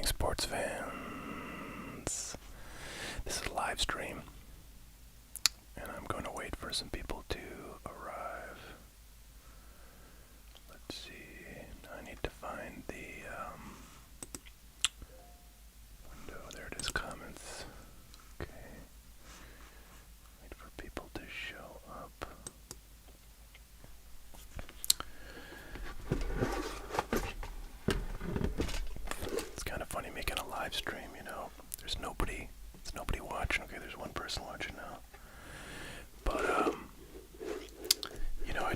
morning, sports fans. This is a live stream, and I'm going to wait for some people to arrive. Let's see. I need to find the window. There it is, comments. Okay. Wait for people to show up. It's kind of funny making a live stream, you know. There's nobody watching. Okay, there's one person watching now. But you know,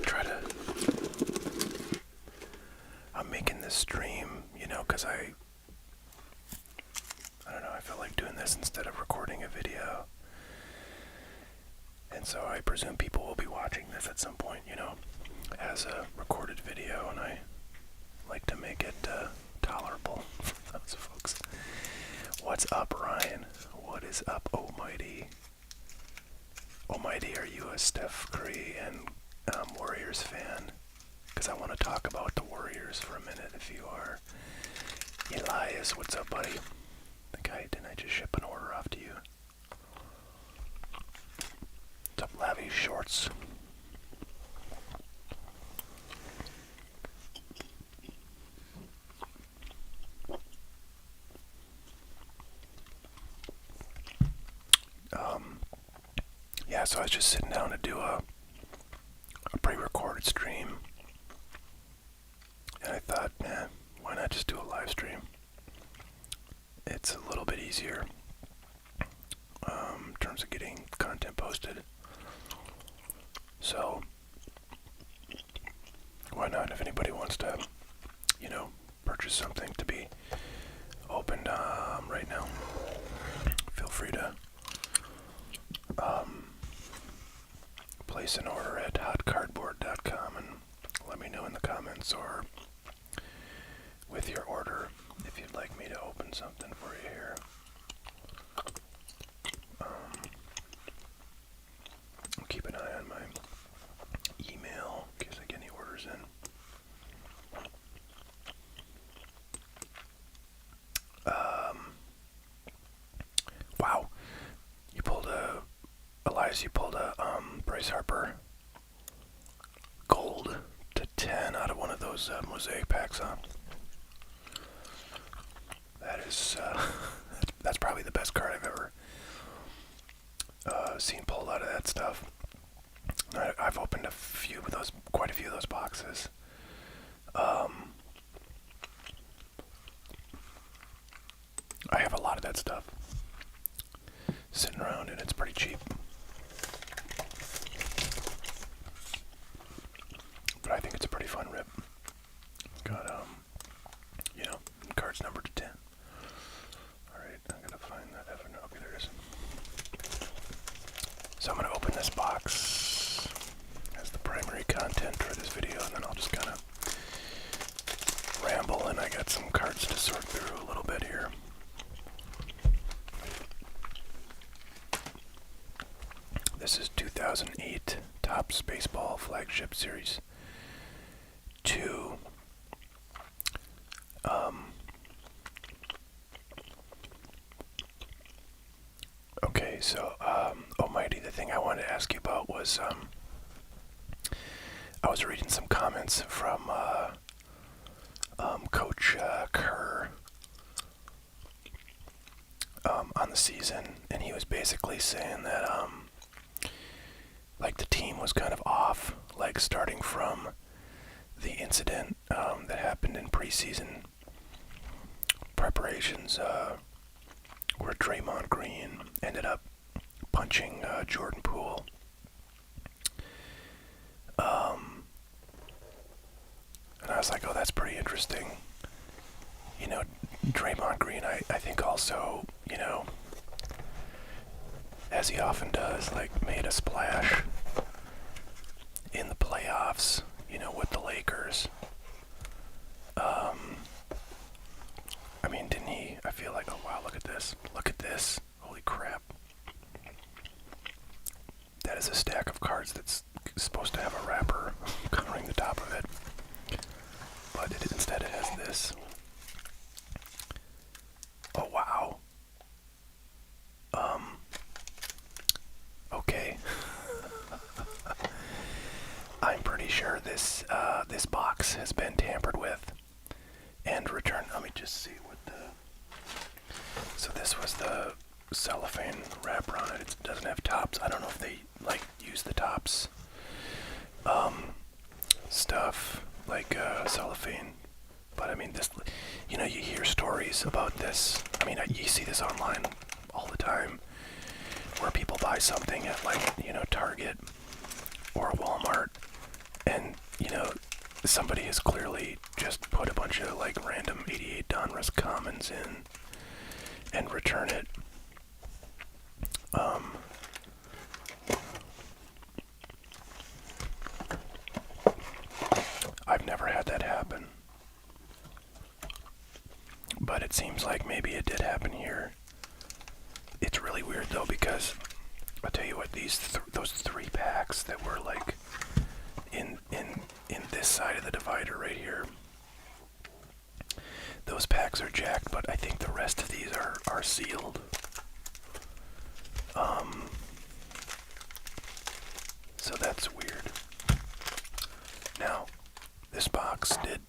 I'm making this stream, you know, because I don't know, I feel like doing this instead of recording a video. And so I presume people will be watching this at some point, you know, as a recorded video, and I like to make it tolerable for those folks. What's up, Ryan? What is up, Almighty? Almighty, are you a Steph Curry and Warriors fan? Because I want to talk about the Warriors for a minute if you are. Elias, what's up, buddy? Didn't I just ship an order off to you? What's up, Lavi Shorts? Yeah, so I was just sitting down to do a pre-recorded stream, and I thought, why not just do a live stream? It's a little bit easier in terms of getting content posted. So why not? If anybody wants to, you know, purchase something to be opened right now, feel free to place an order at hotcardboard.com and let me know in the comments, or with your order if you'd like me to open something for you here. I'll keep an eye on my email in case I get any orders in. Wow, Elias, you pulled a Bryce Harper gold to 10 out of one of those mosaic packs, huh? That is, that's probably the best card I've ever seen pulled out of that stuff. I've opened quite a few of those boxes. I have a lot of that stuff sitting around, and it's pretty cheap. But I think it's a pretty fun rip. Got, you know, cards numbered to 10. Alright, I'm gonna find that. Okay, there it is. So I'm gonna open this box as the primary content for this video, and then I'll just kind of ramble, and I got some cards to sort through a little bit here. This is 2008 Topps Baseball Flagship Series 2. Okay, so, Almighty, the thing I wanted to ask you about was, I was reading some comments from, Coach Kerr, on the season, and he was basically saying that, like, the team was kind of off, like, starting from the incident, that happened in preseason preparations, where Draymond Green ended up punching Jordan Poole. And I was like, oh, that's pretty interesting. You know, Draymond Green, I think also, you know, as he often does, like, made a splash in the playoffs, you know, with the Lakers. I mean, didn't he? I feel like, oh wow, look at this. Look at this. Holy crap. That is a stack of cards that's supposed to have a wrapper covering the top of it. But instead it has this. this box has been tampered with and returned. Let me just see what the. So this was the cellophane wrapper on it. It doesn't have tops. I don't know if they like use the tops stuff like cellophane. But I mean, this, you know, you hear stories about this. I mean, you see this online all the time, where people buy something at, like, you know, Target or Walmart, and, you know, somebody has clearly just put a bunch of like random 88 Donruss Commons in and return it. I've never had that happen, but it seems like maybe it did happen here. It's really weird though, because I'll tell you what, those 3 packs that were like in this side of the divider right here, those packs are jacked, but I think the rest of these are sealed. So that's weird. Now, this box did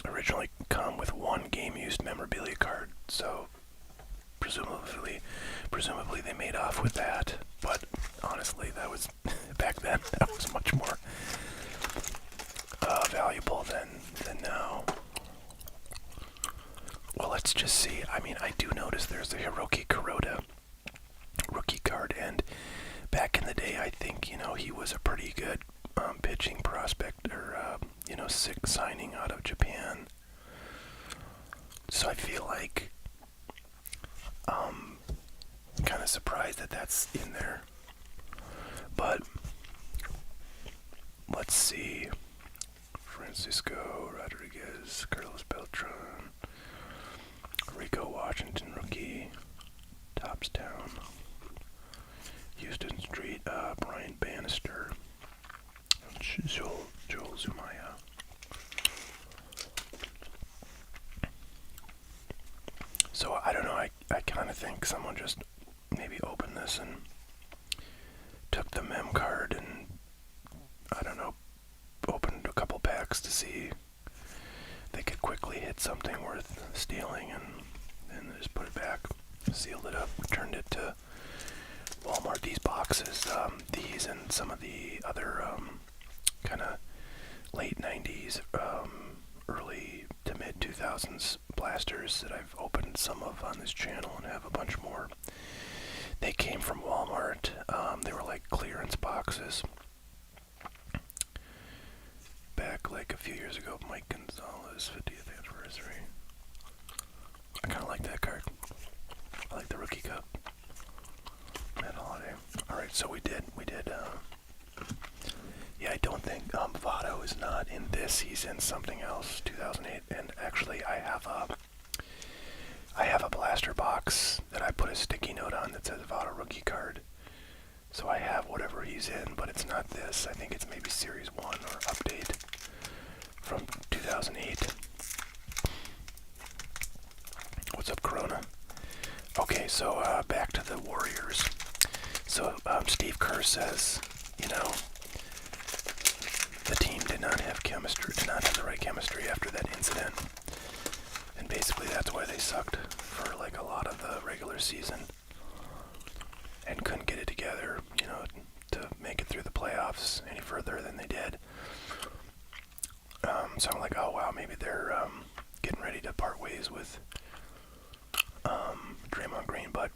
originally come with 1 game-used memorabilia card, so presumably they made off with that. But honestly, that was back then. That was much more valuable than now. Well, let's just see. I mean, I do notice there's the Hiroki Kuroda rookie card, and back in the day, I think, you know, he was a pretty good pitching prospect, or you know, sick signing out of Japan. So I feel like kind of surprised that that's in there. But let's see. Francisco Rodriguez, Carlos Beltran, Rico Washington rookie, Topstown, Houston Street, Brian Bannister, Joel Zumaya. So I don't know, I kind of think someone just maybe opened this and took the mem card and, I don't know, opened a couple packs to see if they could quickly hit something worth stealing, and then just put it back, sealed it up, returned it to Walmart. These boxes, these and some of the other kind of late 90s, early to mid 2000s blasters that I've opened some of on this channel and have a bunch more. They came from Walmart. They were like clearance boxes. Back like a few years ago, Mike Gonzalez, 50th anniversary. I kind of like that card. I like the rookie cup. Matt Holiday. Alright, so we did, yeah, I don't think, Votto is not in this. He's in something else, 2008, and actually I have a blaster box that I put a sticky note on that says Votto rookie card. So I have whatever he's in, but it's not this. I think it's maybe Series 1 or Update from 2008. What's up, Corona? Okay, so back to the Warriors. So Steve Kerr says, you know, the team did not have the right chemistry after that incident. And basically that's why they sucked for like a lot of the regular season and couldn't get it together, you know, to make it through the playoffs any further than they did. So I'm like, oh wow, maybe they're getting ready to part ways with Draymond Green, but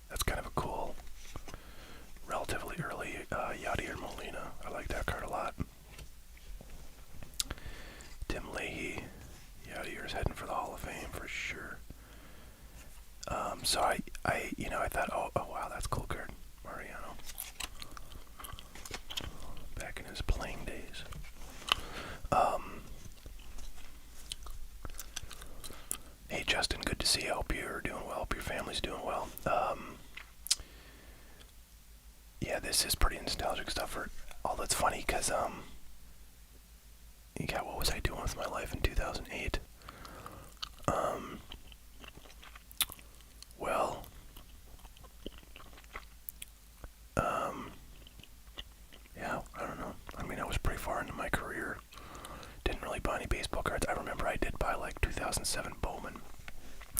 that's kind of a cool, relatively early Yadier Molina. I like that card a lot. Tim Leahy, Yadier's heading for the Hall of Fame for sure. So I thought, oh wow, that's a cool card, Mariano. Back in his playing days. Hey Justin, good to see you. I hope you're doing well. Hope your family's doing well. Yeah, this is pretty nostalgic stuff. Although it's funny because yeah, what was I doing with my life in 2008? Well, yeah, I don't know. far into my career. Didn't really buy any baseball cards. I remember I did buy like 2007 Bowman.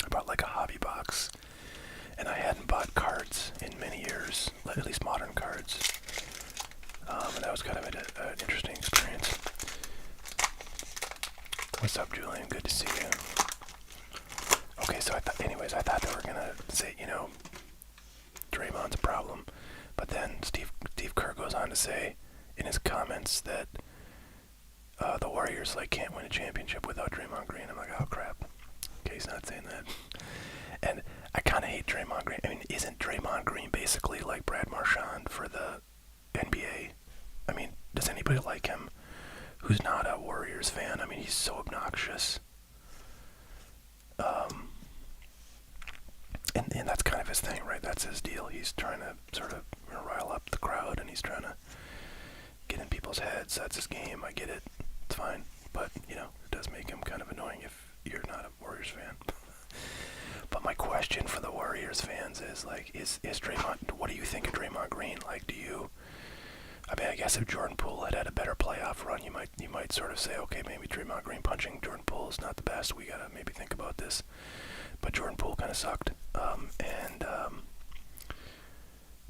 I bought like a hobby box, and I hadn't bought cards in many years, at least modern cards. And that was kind of an interesting experience. What's up, Julian? Good to see you. Okay, so I thought they were gonna say, Draymond's a problem, but then Steve Kerr goes on to say in his comments that the Warriors can't win a championship without Draymond Green. I'm like, oh crap. Okay, he's not saying that. And I kind of hate Draymond Green. I mean, isn't Draymond Green basically like Brad Marchand for the NBA? I mean, does anybody like him who's not a Warriors fan? I mean, he's so obnoxious. And that's kind of his thing, right? That's his deal. He's trying to sort of rile up the crowd, and he's trying to get in people's heads. That's his game. I get it. It's fine. But, it does make him kind of annoying if you're not a Warriors fan. But my question for the Warriors fans is, is Draymond, what do you think of Draymond Green? I mean, I guess if Jordan Poole had a better playoff run, you might sort of say, okay, maybe Draymond Green punching Jordan Poole is not the best. We gotta maybe think about this. But Jordan Poole kind of sucked.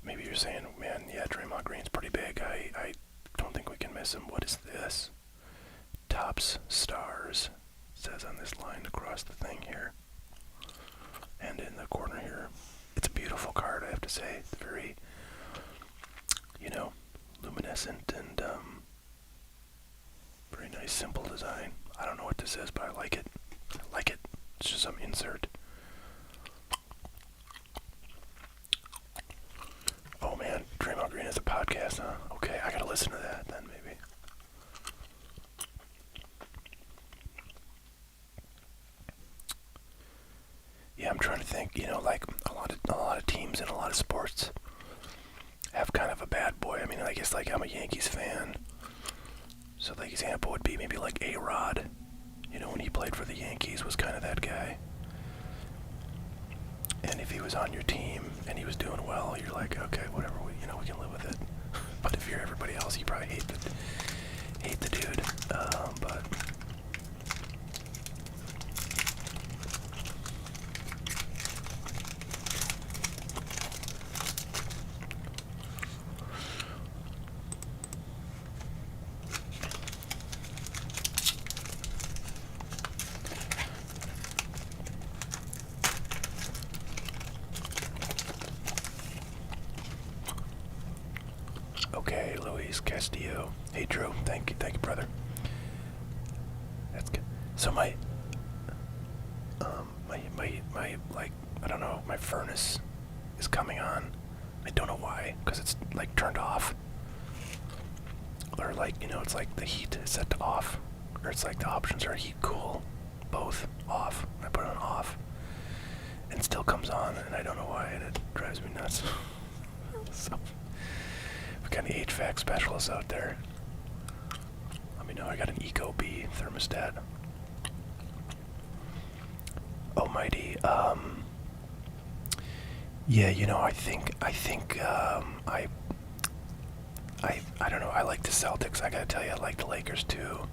Maybe you're saying, man, yeah, Draymond Green's pretty big. I don't think we can miss him. What is this? Topps Stars, says on this line across the thing here. And in the corner here. It's a beautiful card, I have to say. It's very, luminescent and very nice, simple design. I don't know what this is, but I like it. It's just some insert. Oh man, Draymond Green has a podcast, huh? Okay, I gotta listen to that then, maybe. Yeah, I'm trying to think. A lot of teams and a lot of sports have kind of a bad boy. I mean, I guess I'm a Yankees fan, so the example would be maybe like A-Rod. When he played for the Yankees, was kind of that guy. And if he was on your team and he was doing well, you're like, okay, whatever, we can live with it. But if you're everybody else, you probably hate the dude. But okay, Luis Castillo. Hey, Drew. Thank you, brother. That's good. So my I don't know, my furnace is coming on. I don't know why, because it's turned off, or it's the heat is set to off, or it's the options are heat, cool, both off. I put it on off, and it still comes on, and I don't know why, and it drives me nuts. So. We got any HVAC specialists out there? Let me know. I got an Ecobee thermostat. Almighty. Yeah, I think I don't know. I like the Celtics. I gotta tell you, I like the Lakers too.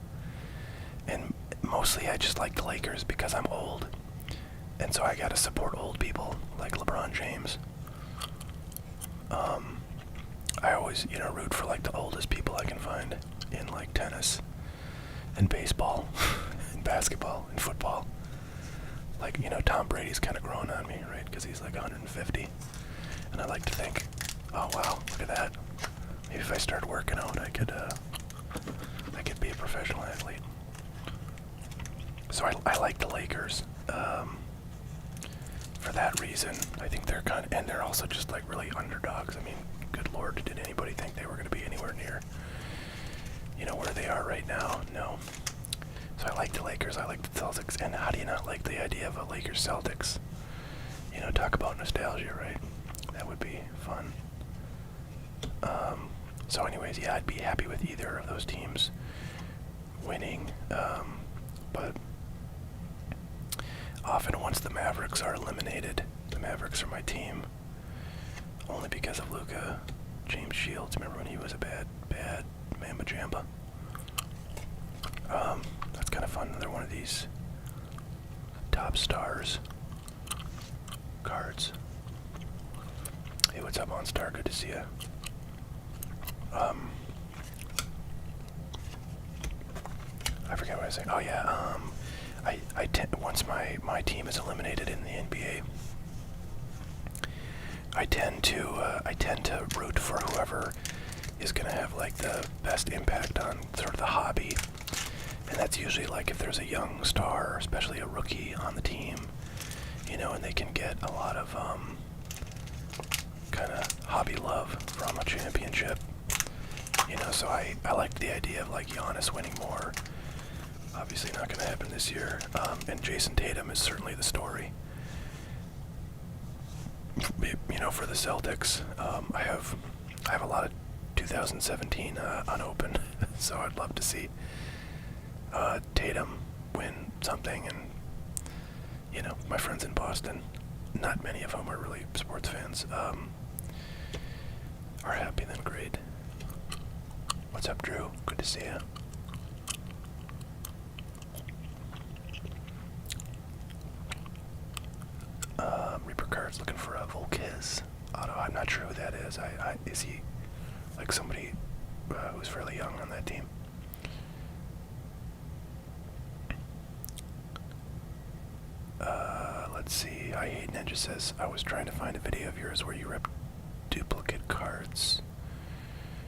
And mostly, I just like the Lakers because I'm old, and so I gotta support old people like LeBron James. I always, root for the oldest people I can find in tennis and baseball and basketball and football. Tom Brady's kind of growing on me, right? Because he's 150. And I like to think, oh wow, look at that. Maybe if I started working out, I could be a professional athlete. So I like the Lakers. For that reason, I think they're and they're also just really underdogs. I mean, good Lord, did anybody think they were going to be anywhere near, where they are right now? No. So I like the Lakers, I like the Celtics, and how do you not like the idea of a Lakers-Celtics? Talk about nostalgia, right? That would be fun. So anyways, yeah, I'd be happy with either of those teams winning, but often once the Mavericks are eliminated, the Mavericks are my team, only because of Luka James Shields. Remember when he was a bad Mamba Jamba? That's kind of fun. Another one of these top stars cards. Hey, what's up, OnStar? Good to see you. I forget what I was saying. Oh yeah, once my team is eliminated in the NBA, I tend to root for whoever is gonna have like the best impact on sort of the hobby, and that's usually like if there's a young star, especially a rookie on the team, you know, and they can get a lot of kind of hobby love from a championship, you know. So I like the idea of like Giannis winning more. Obviously not going to happen this year, and Jason Tatum is certainly the story. You know, for the Celtics, I have a lot of 2017 unopened, so I'd love to see Tatum win something. And you know, my friends in Boston, not many of whom are really sports fans, are happy. Then great. What's up, Drew? Good to see you. Reaper Cards looking for a Volquez auto. I'm not sure who that is. Is he like somebody who's fairly young on that team? Let's see. I Hate Ninja says, I was trying to find a video of yours where you rip duplicate cards.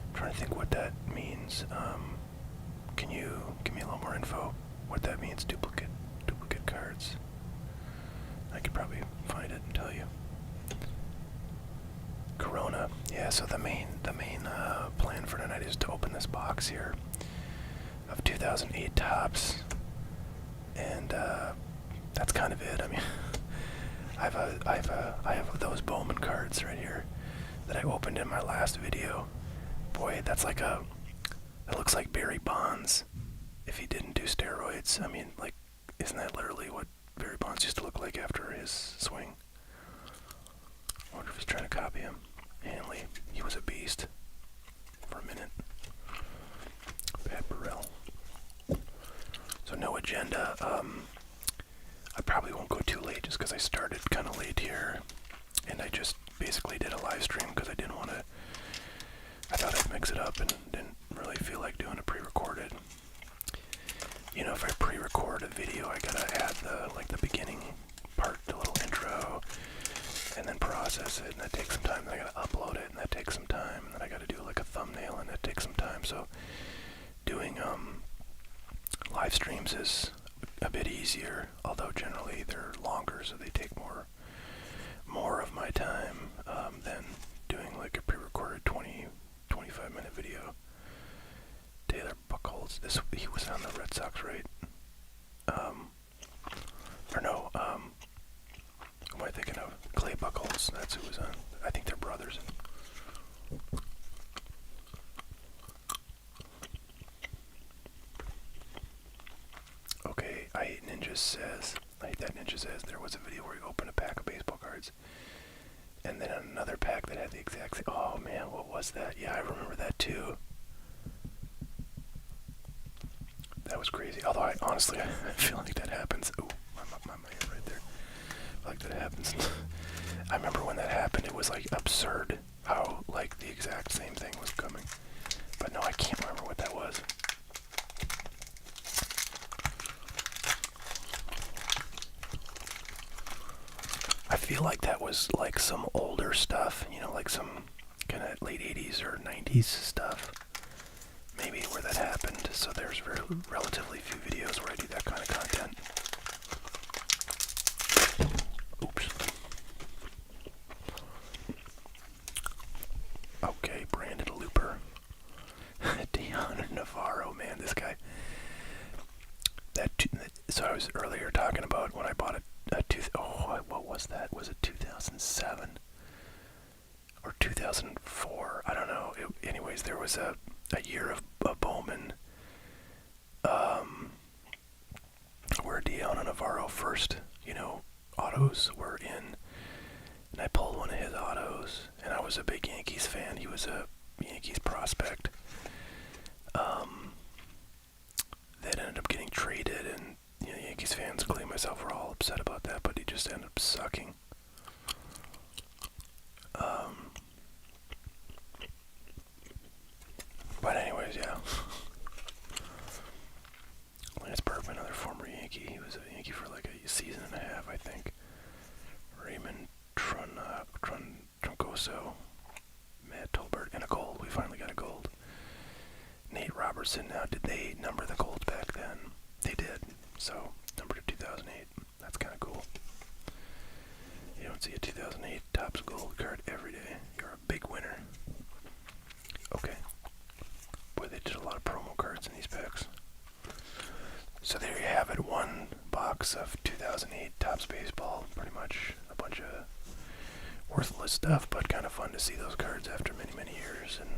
I'm trying to think what that means. Can you give me a little more info? What that means, duplicate cards? I could probably find it and tell you. Corona. Yeah, so the main plan for tonight is to open this box here of 2008 tops, and that's kind of it. I mean, I have those Bowman cards right here that I opened in my last video. Boy, that looks like Barry Bonds if he didn't do steroids. I mean, like, isn't that literally what Barry Bonds used to look like after his swing? I wonder if he's trying to copy him. Hanley, he was a beast for a minute. Pat Burrell. So no agenda. I probably won't go too late just because I started kind of late here, and I just basically did a live stream because I didn't want to. I thought I'd mix it up and didn't really feel like doing a pre-recorded. You know, if I pre-record a video, I gotta add the beginning part, the little intro, and then process it, and that takes some time. Then I gotta upload it, and that takes some time. And then I gotta do like a thumbnail, and that takes some time. So doing live streams is a bit easier, although generally they're longer, so they take more of my time than doing like a pre-recorded 25-minute video. Taylor Buchholz, he was on the Red Sox, right? Or no, who am I thinking of? Clay Buchholz, that's who was on. I think they're brothers. Okay, I Hate That Ninja says there was a video where you opened a pack of baseball cards, and then another pack that had the exact same. Oh man, what was that? Yeah, I remember that too. That was crazy. Although I feel like that happens. Ooh, my hand right there. I feel like that happens. I remember when that happened, it was like absurd how like the exact same thing was coming. But no, I can't remember what that was. I feel like that was like some older stuff, you know, like some kind of late 80s or 90s stuff. Maybe where that happened. So there's relatively few videos where I do that kind of content. Oops. Okay, Brandon Looper. Dion Navarro, man, this guy. So I was earlier talking about when I bought what was that? Was it 2007 or 2004? I don't know. Anyways, there was a year of Bowman, where Dion Navarro first, you know, autos were in, and I pulled one of his autos, and I was a big Yankees fan. He was a Yankees prospect. That ended up myself were all upset about that, but he just ended up sucking. But anyways, yeah. Lance Berkman, another former Yankee. He was a Yankee for like a season and a half, I think. Raymond Troncoso, Matt Tolbert, and a gold. We finally got a gold. Nate Robertson. Now, did they number the golds back then? They did. So, numbered to 2008. That's kind of cool. You don't see a 2008 Topps gold card every day. You're a big winner. Okay. Boy, they did a lot of promo cards in these packs. So there you have it. One box of 2008 Topps baseball. Pretty much a bunch of worthless stuff, but kind of fun to see those cards after many, many years. And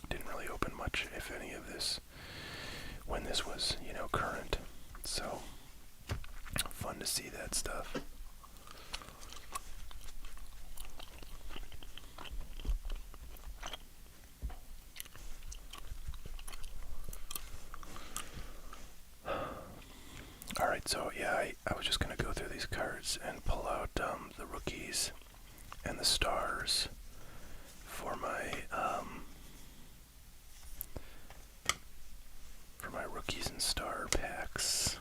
didn't really open much, if any, of this when this was, you know, current. So fun to see that stuff. Alright, so yeah, I was just going to go through these cards and pull out the rookies and the stars for my rookies and star packs.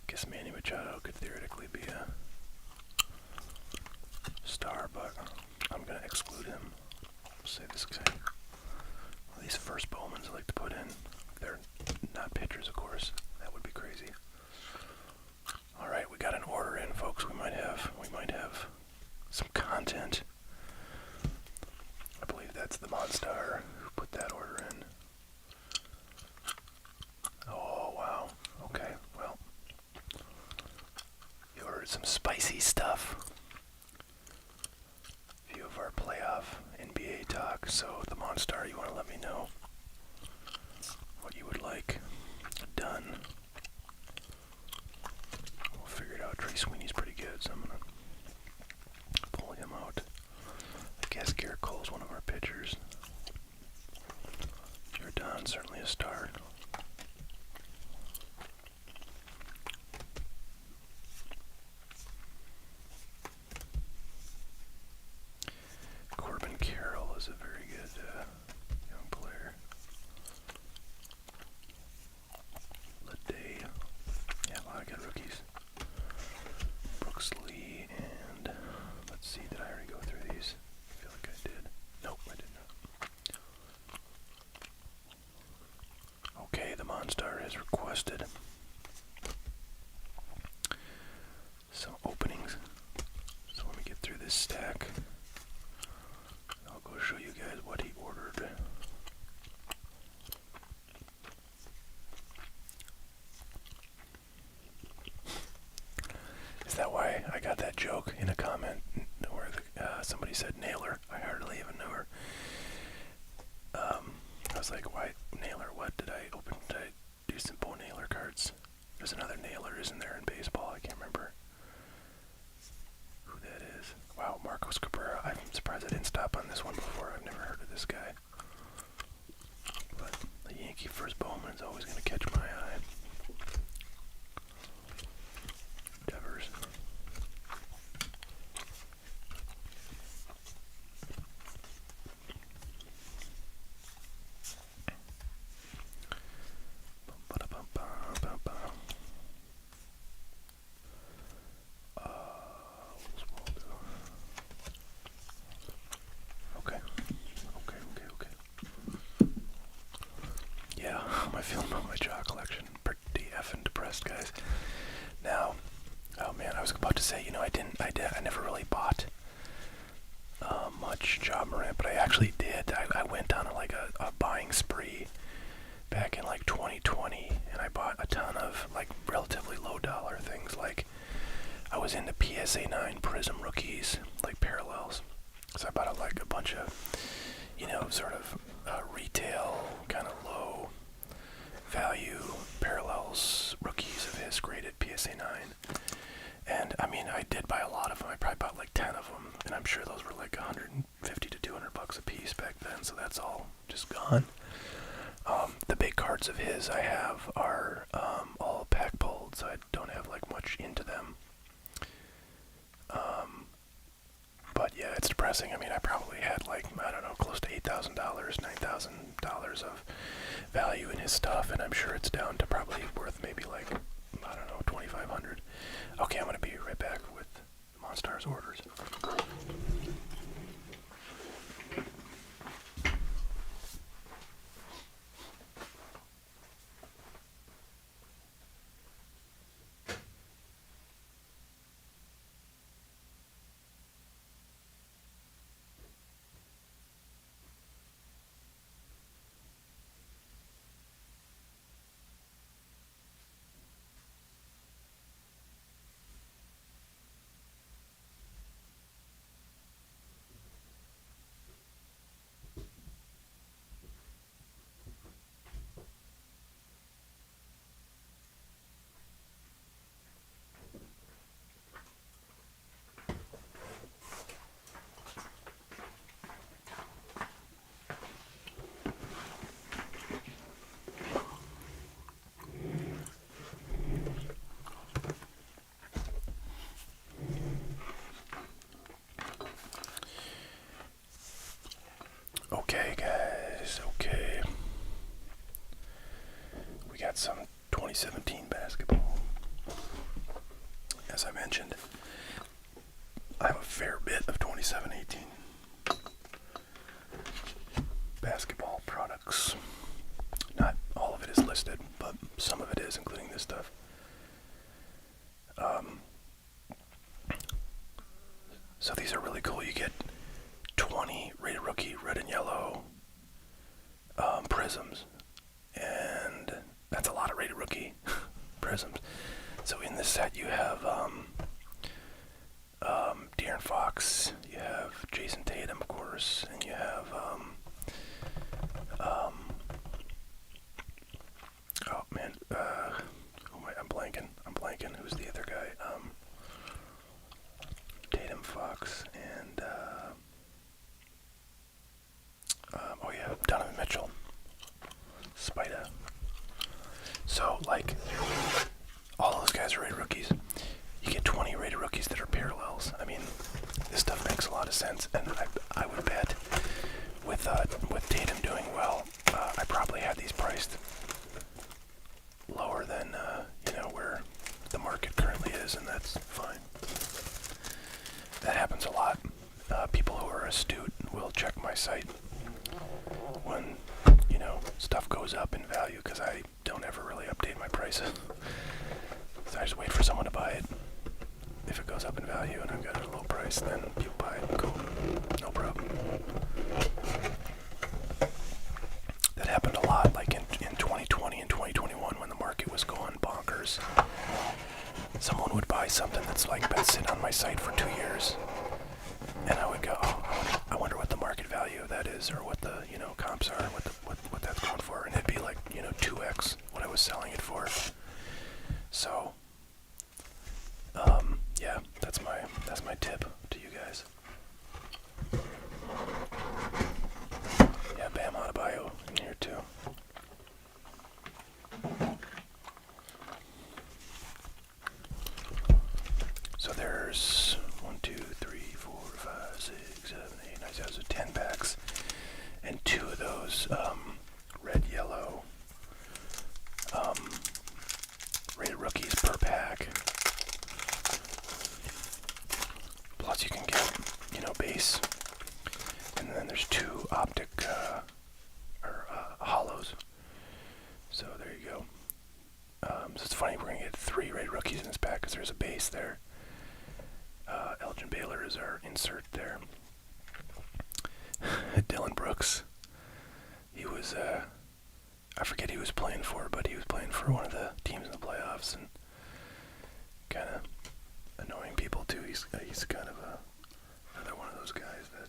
Guess Manny Machado could theoretically be a star, but I'm going to exclude him. Say this guy. Well, these first Bowmans I like to put in. They're not pitchers, of course. That would be crazy. All right, we got an order in, folks. We might have some content. I believe that's the Monstar who put that order in. Oh wow. Okay. Well, you ordered some spicy stuff. Few of our playoff NBA talk, so the Monstar, you want to let me know what you would like done. We'll figure it out. Trey Sweeney's pretty good, so I'm going to pull him out. I guess Garrett Cole's one of our pitchers. Jordan, certainly a star. Corbin Carroll is a very good young player. Leday. Yeah, a lot of good rookies. Brooks Lee and let's see, did I already go through these? I feel like I did. Nope, I did not. Okay, the Monstar has requested some openings. So let me get through this stack. I'll go show you guys what he ordered. Is that why I got that joke in a comment where somebody said Naylor? I hardly even knew her. I was like, why Naylor? What did I open? Did I do some Bo Naylor cards? There's another Naylor, isn't there, in baseball? I can't remember who that is. Wow, Marcos Cabrera. I'm surprised I didn't stop on this one before. I've never heard of this guy. But the Yankee first Bowman is always going to catch my eye. Devers. Yeah, how am I feeling about my jaw collection? Pretty effing depressed, guys. Now, oh man, I was about to say, you know, I never really bought much Ja Morant, but I actually did. I went on a buying spree back in like 2020, and I bought a ton of like relatively low dollar things. Like I was into PSA 9 Prism rookies, like parallels. So I bought like a bunch of, you know, sort of retail, kind of low value parallels rookies of his graded PSA 9. And I mean, I did buy a lot of them. I probably bought like 10 of them, and I'm sure those were like 150 to 200 bucks a piece back then, so that's all just gone. The big cards of his I have are all pack pulled, so I don't have like much into them. But yeah, it's depressing. I mean, I probably had like, I don't know, close to $8,000, $9,000 of value in his stuff, and I'm sure it's down to probably worth maybe like, I don't know, $2,500. Okay, I'm gonna be right back with Monstars orders. Okay, guys, okay. We got some 2017 basketball. As I mentioned, I have a fair bit of 2017-18 basketball products. Not all of it is listed, but some of it is, including this stuff. So these are really cool. You get 20 rated rookie red and yellow prisms, and that's a lot of rated rookie prisms. So in this set you have De'Aaron Fox, you have Jason Tatum, of course, and you have oh man, I'm blanking. Who's the other guy? Tatum, Fox, and oh yeah, Donovan Mitchell, Spida. So like, all those guys are rated rookies. You get 20 rated rookies that are parallels. I mean, this stuff makes a lot of sense, and I would bet with Tatum doing well, I probably had these priced lower than where the market currently is, and that's fine. That happens a lot. People who are astute will check my site when stuff goes up in value, because I don't ever really update my prices. So I just wait for someone to buy it. If it goes up in value and I've got it at a low price, then people buy it. Cool. No problem. That happened a lot, like in 2020 and 2021 when the market was going bonkers. Someone would buy something that's like been sitting on my site for 2 years, and I would go, oh, I wonder what the market value of that is, or what the comps are, what that's going for, and it'd be like 2x what I was selling it for. So yeah, that's my tip to you guys. Yeah, Bam Adebayo in here too. So there's 1, 2, 3, 4, 5, 6, 7, 8, 9, 10, so 10 packs, and 2 of those red, yellow rated rookies per pack. Plus you can get, base, and then there's 2 optic hollows. So there you go. So it's funny, we're gonna get 3 rated rookies in this pack because there's a base there. Elgin Baylor is our insert there. Dylan Brooks. He was, I forget who he was playing for, but he was playing for one of the teams in the playoffs, and kind of annoying people too. He's kind of another one of those guys that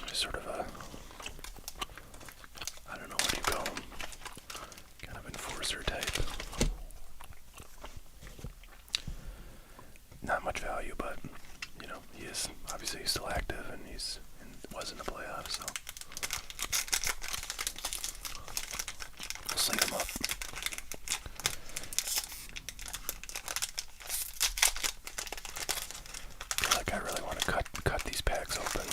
just sort of I don't know what you call him, kind of enforcer type. he is obviously still active, and was in the playoffs, so we'll sleeve him up. I feel like I really want to cut these packs open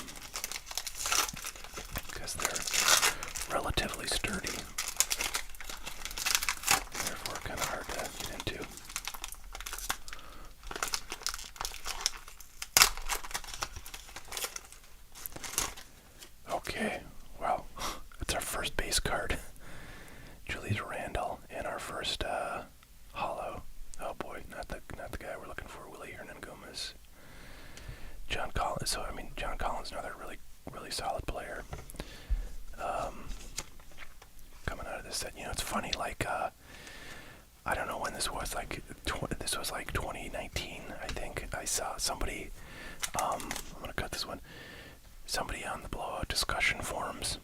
because they're relatively sturdy, therefore kind of hard to get into. Okay, well, it's our first base card. Julius Randle, and our first hollow. Oh boy, not the guy we're looking for. Willie Hernangomez. John Collins. So I mean, John Collins, another really solid player. Coming out of this set, it's funny. Like I don't know when this was. Like this was like 2019, I think. I saw somebody. I'm gonna cut this one. Somebody on the blowout discussion forums.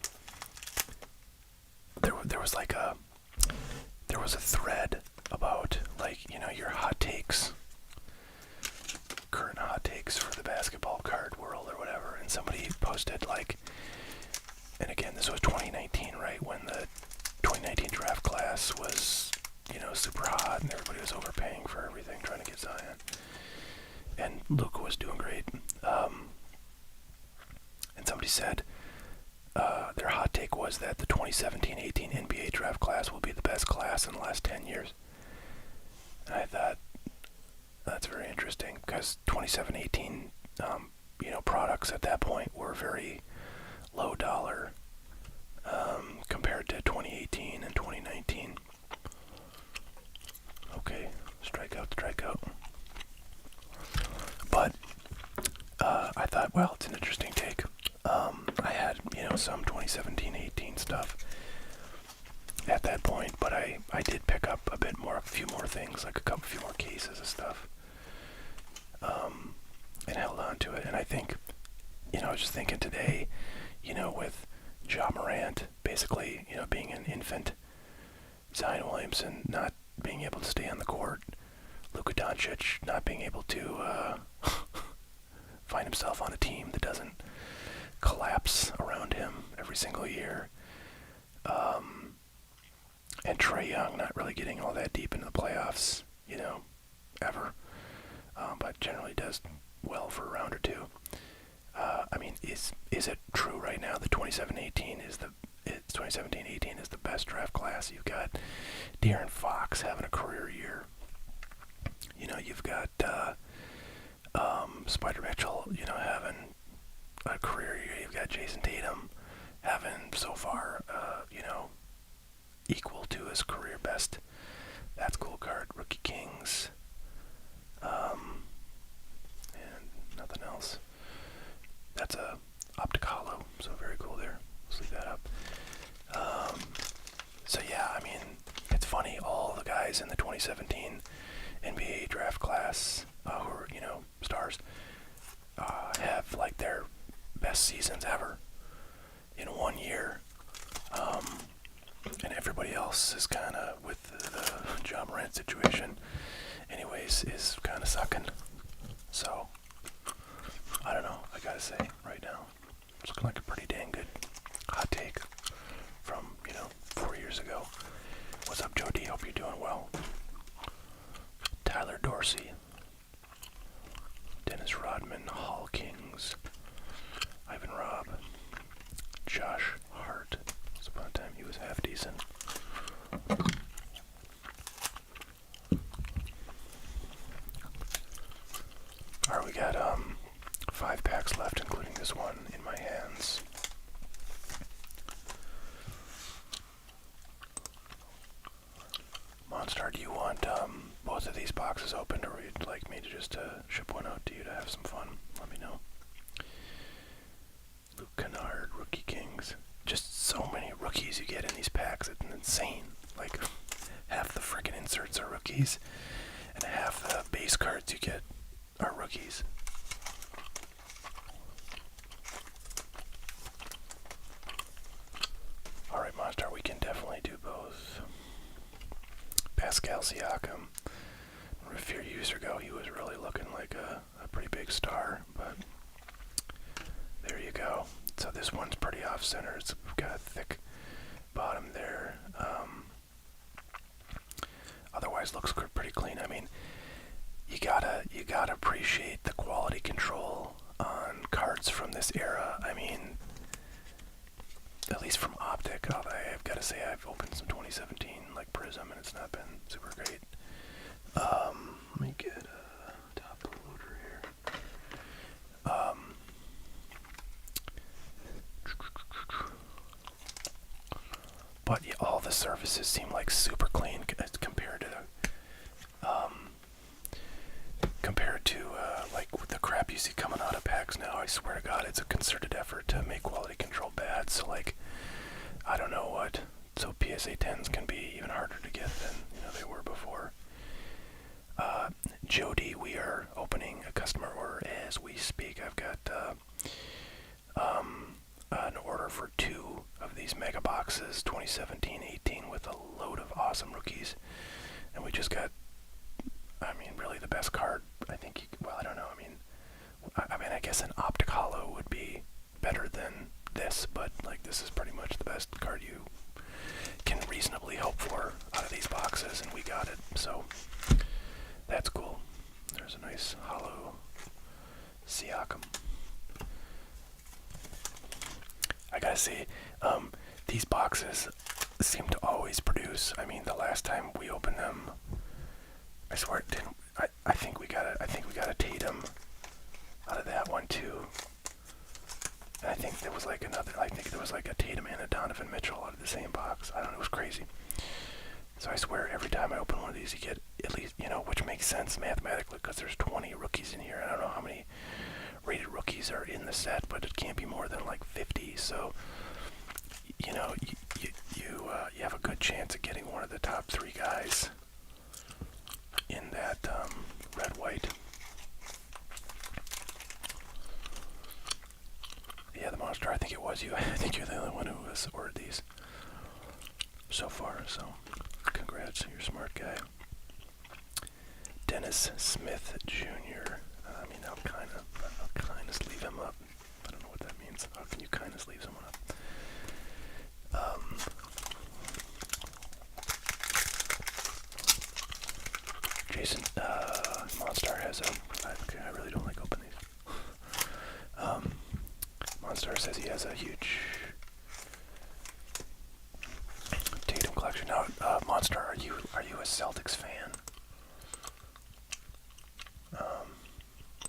There was a thread about your hot takes, current hot takes for the basketball card world or whatever, and somebody posted and again this was 2019, right, when the 2019 draft class was super hot and everybody was overpaying for everything trying to get Zion, and Luka was doing great, and somebody said their hot take was that the 2017-18 NBA draft class will be the best class in the last 10 years. And I thought, that's very interesting, because 2017-18, products at that point were very low dollar compared to 2018 and 2019. Okay, strikeout. But I thought, well, it's an interesting take. I had, some 2017-18 stuff at that point, but I did pick up a few more things, like a few more cases of stuff, and held on to it. And I think, I was just thinking today, with Ja Morant basically, being an infant, Zion Williamson not being able to stay on the court, Luka Doncic not being able to find himself on a team that doesn't collapse around him every single year, and Trae Young not really getting all that deep into the playoffs, ever, but generally does well for a round or two. I mean, is it true right now that 2017-18 is the best draft class? You've got De'Aaron Fox having a career year. You've got Spider Mitchell, having a career year. You've got Jason Tatum having so far, equal to his career best. That's cool card. Rookie Kings. And nothing else. That's a optic hollow, so very cool there. Let's leave that up. So yeah, I mean, it's funny, all the guys in the 2017 NBA draft class, who are, stars, have like their best seasons ever in 1 year. And everybody else is kind of, with the Ja Morant situation, anyways, is kind of sucking. So, I don't know, I gotta say, right now, it's looking like a pretty dang good hot take from, 4 years ago. What's up, Jody? Hope you're doing well. Tyler Dorsey, Dennis Rodman, Hall Kings, Ivan Robb, Josh Hart. Once upon a time he was half decent. Alright, we got 5 packs left, including this one in my hands. Monstar, do you want both of these boxes opened, or would you like me to just ship one out to you to have some fun? Let me know. Luke Kennard, Rookie Kings. Just so many rookies you get in these packs. It's insane. Like, half the freaking inserts are rookies, and half the base cards you get are rookies. Alright, Monstar, we can definitely do both. Pascal Siakam. A few years ago, he was really looking like a pretty big star, but So this one's pretty off-center. It's got a thick bottom there. Otherwise looks pretty clean. I mean, you gotta appreciate the quality control on cards from this era. I mean, at least from Optic, I've got to say I've opened some 2017 like Prism, and it's not been super great. Let me get a top loader here. But yeah, all the surfaces seem like super clean compared to like the crap you see coming out of packs now. I swear to God, it's a concerted effort to make quality control bad. So like, I don't know what. So PSA 10s can be even harder to get than they were before. Jody, we are opening a customer order as we speak. I've got an order for 2 of these mega boxes, 2017-18, with a load of awesome rookies, and we just got, I mean, really the best card. I think. Well, I don't know. I mean, I guess an Optic Holo would be better than this, but like this is pretty much the best card you can reasonably hope for out of these boxes, and we got it. So that's cool. There's a nice Holo Siakam. I gotta say, these boxes seem to always produce. I mean, the last time we opened them, I swear it didn't. I think we got a Tatum out of that one too. And I think there was like another. I think there was like a Tatum and a Donovan Mitchell out of the same box. I don't know. It was crazy. So I swear every time I open one of these, you get at least, which makes sense mathematically because there's 20 rookies in here. I don't know how many rated rookies are in the set, but it can't be more than like 50. So, you have a good chance of getting one of the top 3 guys in that red-white. Yeah, the monster. I think it was you. I think you're the only one who has ordered these so far. So, congrats. You're a smart guy. Dennis Smith Jr. I mean, I'll kind of sleeve him up. I don't know what that means. How can you kind of sleeve someone up? Jason, Monstar has I really don't like opening these. Monstar says he has a huge Tatum collection. Now, Monstar, are you a Celtics fan?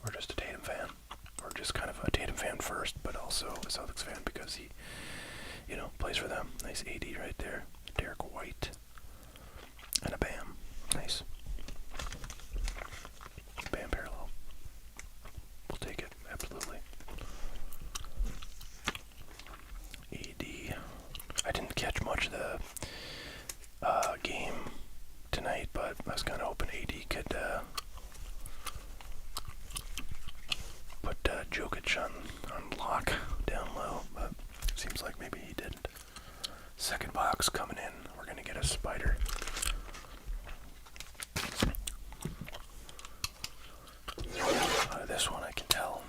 Or just a Tatum fan? Or just kind of a Tatum fan first, but also a Celtics fan because he, plays for them. Nice AD right there. Derek White. And a Bam. Nice. Bam parallel. We'll take it, absolutely. AD. I didn't catch much of the game tonight, but I was kind of hoping AD could put Jokic on lock down low, but it seems like maybe he didn't. Second box coming in. We're going to get a spider. Out of this one I can tell.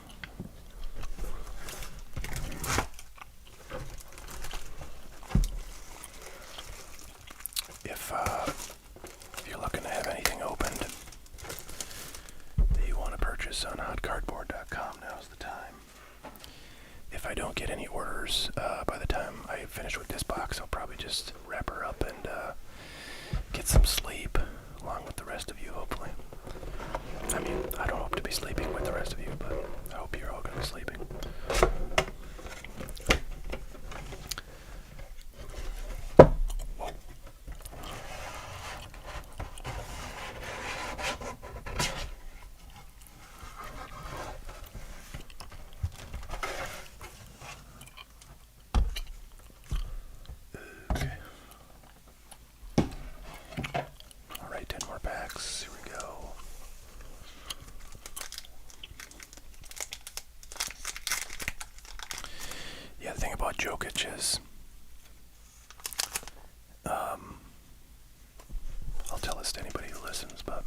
If you're looking to have anything opened that you want to purchase on hotcardboard.com, now's the time. If I don't get any orders by the time I finish with this box, I'll probably just wrap her up and get some sleep along with the rest of you, hopefully. I mean, I don't hope to be sleeping with the rest of you, but I hope you're all going to be sleeping. Whoa. Okay. All right, 10 more packs. Here we go. Yeah, the thing about Jokic is, I'll tell this to anybody who listens, but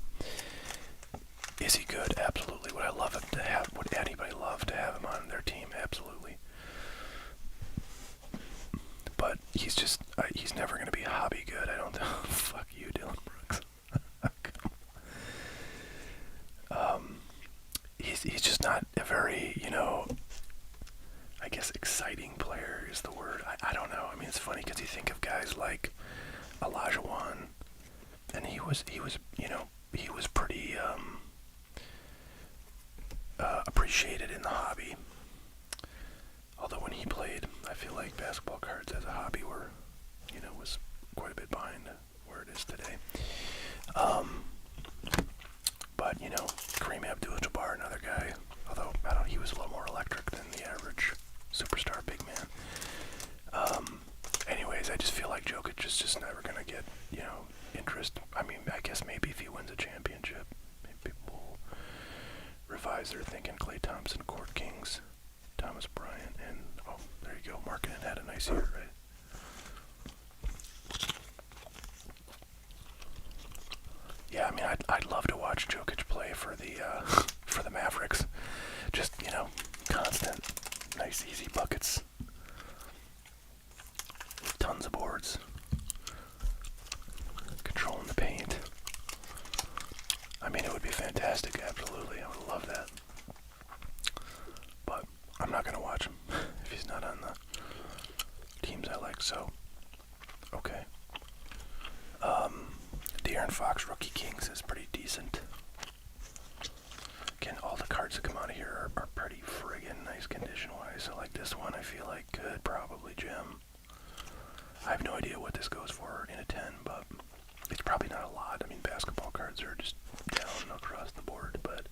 is he good? Absolutely. Would I love him to have? Would anybody love to have him on their team? Absolutely. very, I guess exciting player is the word. I don't know. I mean, it's funny because you think of guys like Olajuwon, and he was pretty appreciated in the hobby. Although when he played, I feel like basketball cards as a hobby was quite a bit behind where it is today. But Kareem Abdul-Jabbar, another guy, although he was a little more electric than the average superstar big man. Anyways, I just feel like Jokic is just never gonna get interest. I mean, I guess maybe if he wins a championship, maybe people will revise their thinking. Klay Thompson, Court Kings, Thomas Bryant, and there you go. Markkanen had a nice year, right? Yeah, I mean, I'd love to watch Jokic play for the Mavericks. Just constant, nice, easy buckets, tons of boards, controlling the paint. I mean, it would be fantastic. Absolutely, I would love that. But I'm not gonna watch him if he's not on the teams I like. So, okay. De'Aaron Fox Rookie Kings is pretty decent. Again, all the cards that come out of here are pretty friggin' nice condition-wise. So like this one, I feel like could probably gem. I have no idea what this goes for in a 10, but it's probably not a lot. I mean, basketball cards are just down across the board, but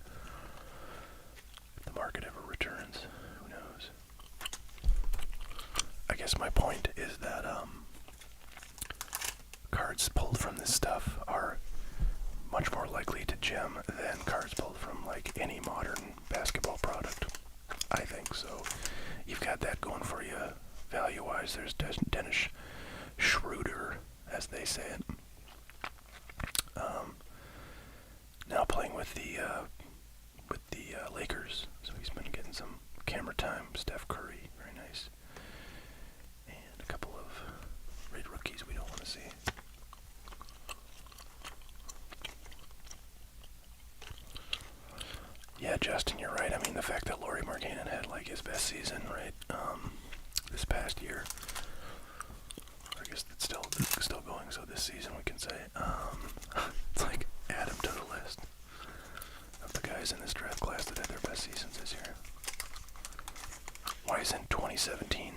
if the market ever returns, who knows? I guess my point is that cards pulled from this stuff are much more likely to gem than cards pulled from like any modern basketball product. I think so. You've got that going for you value-wise. There's Dennis Schroeder, as they say it. Now playing with the Lakers, so he's been getting some camera time. Steph Curry, very nice, and a couple of red rookies we don't want to see. Yeah, Justin, you're right. I mean, the fact that Lauri Markkanen had like his best season, right, this past year. I guess it's still going. So this season we can say it's like add him to the list of the guys in this draft class that had their best seasons this year. Why isn't 2017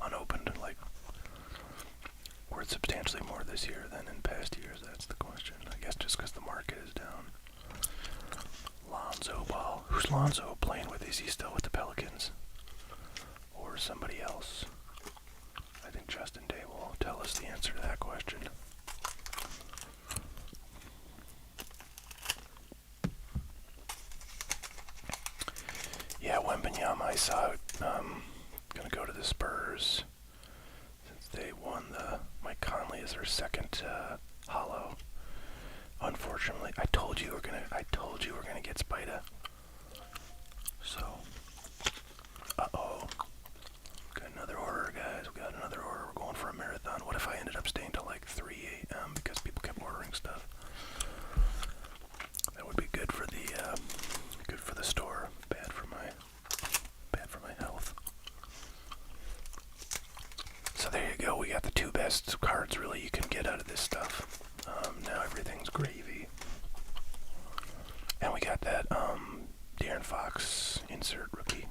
unopened? Like, worth substantially more this year than in past years. That's the question. I guess just because the market is down. Lonzo Ball. Who's Lonzo playing with? Is he still with the Pelicans? Or somebody else? I think Justin Day will tell us the answer to that question. Yeah, Wembanyama, I saw it. Gonna go to the Spurs since they won the Mike Conley is their second hollow. Unfortunately, I told you we're gonna get Spida. So, got another order, guys. We got another order. We're going for a marathon. What if I ended up staying till like 3 a.m. because people kept ordering stuff? That would be good for the store. Bad for my health. So there you go. We got the two best cards really you can get out of this stuff. Now everything's gravy. And we got that De'Aaron Fox insert rookie.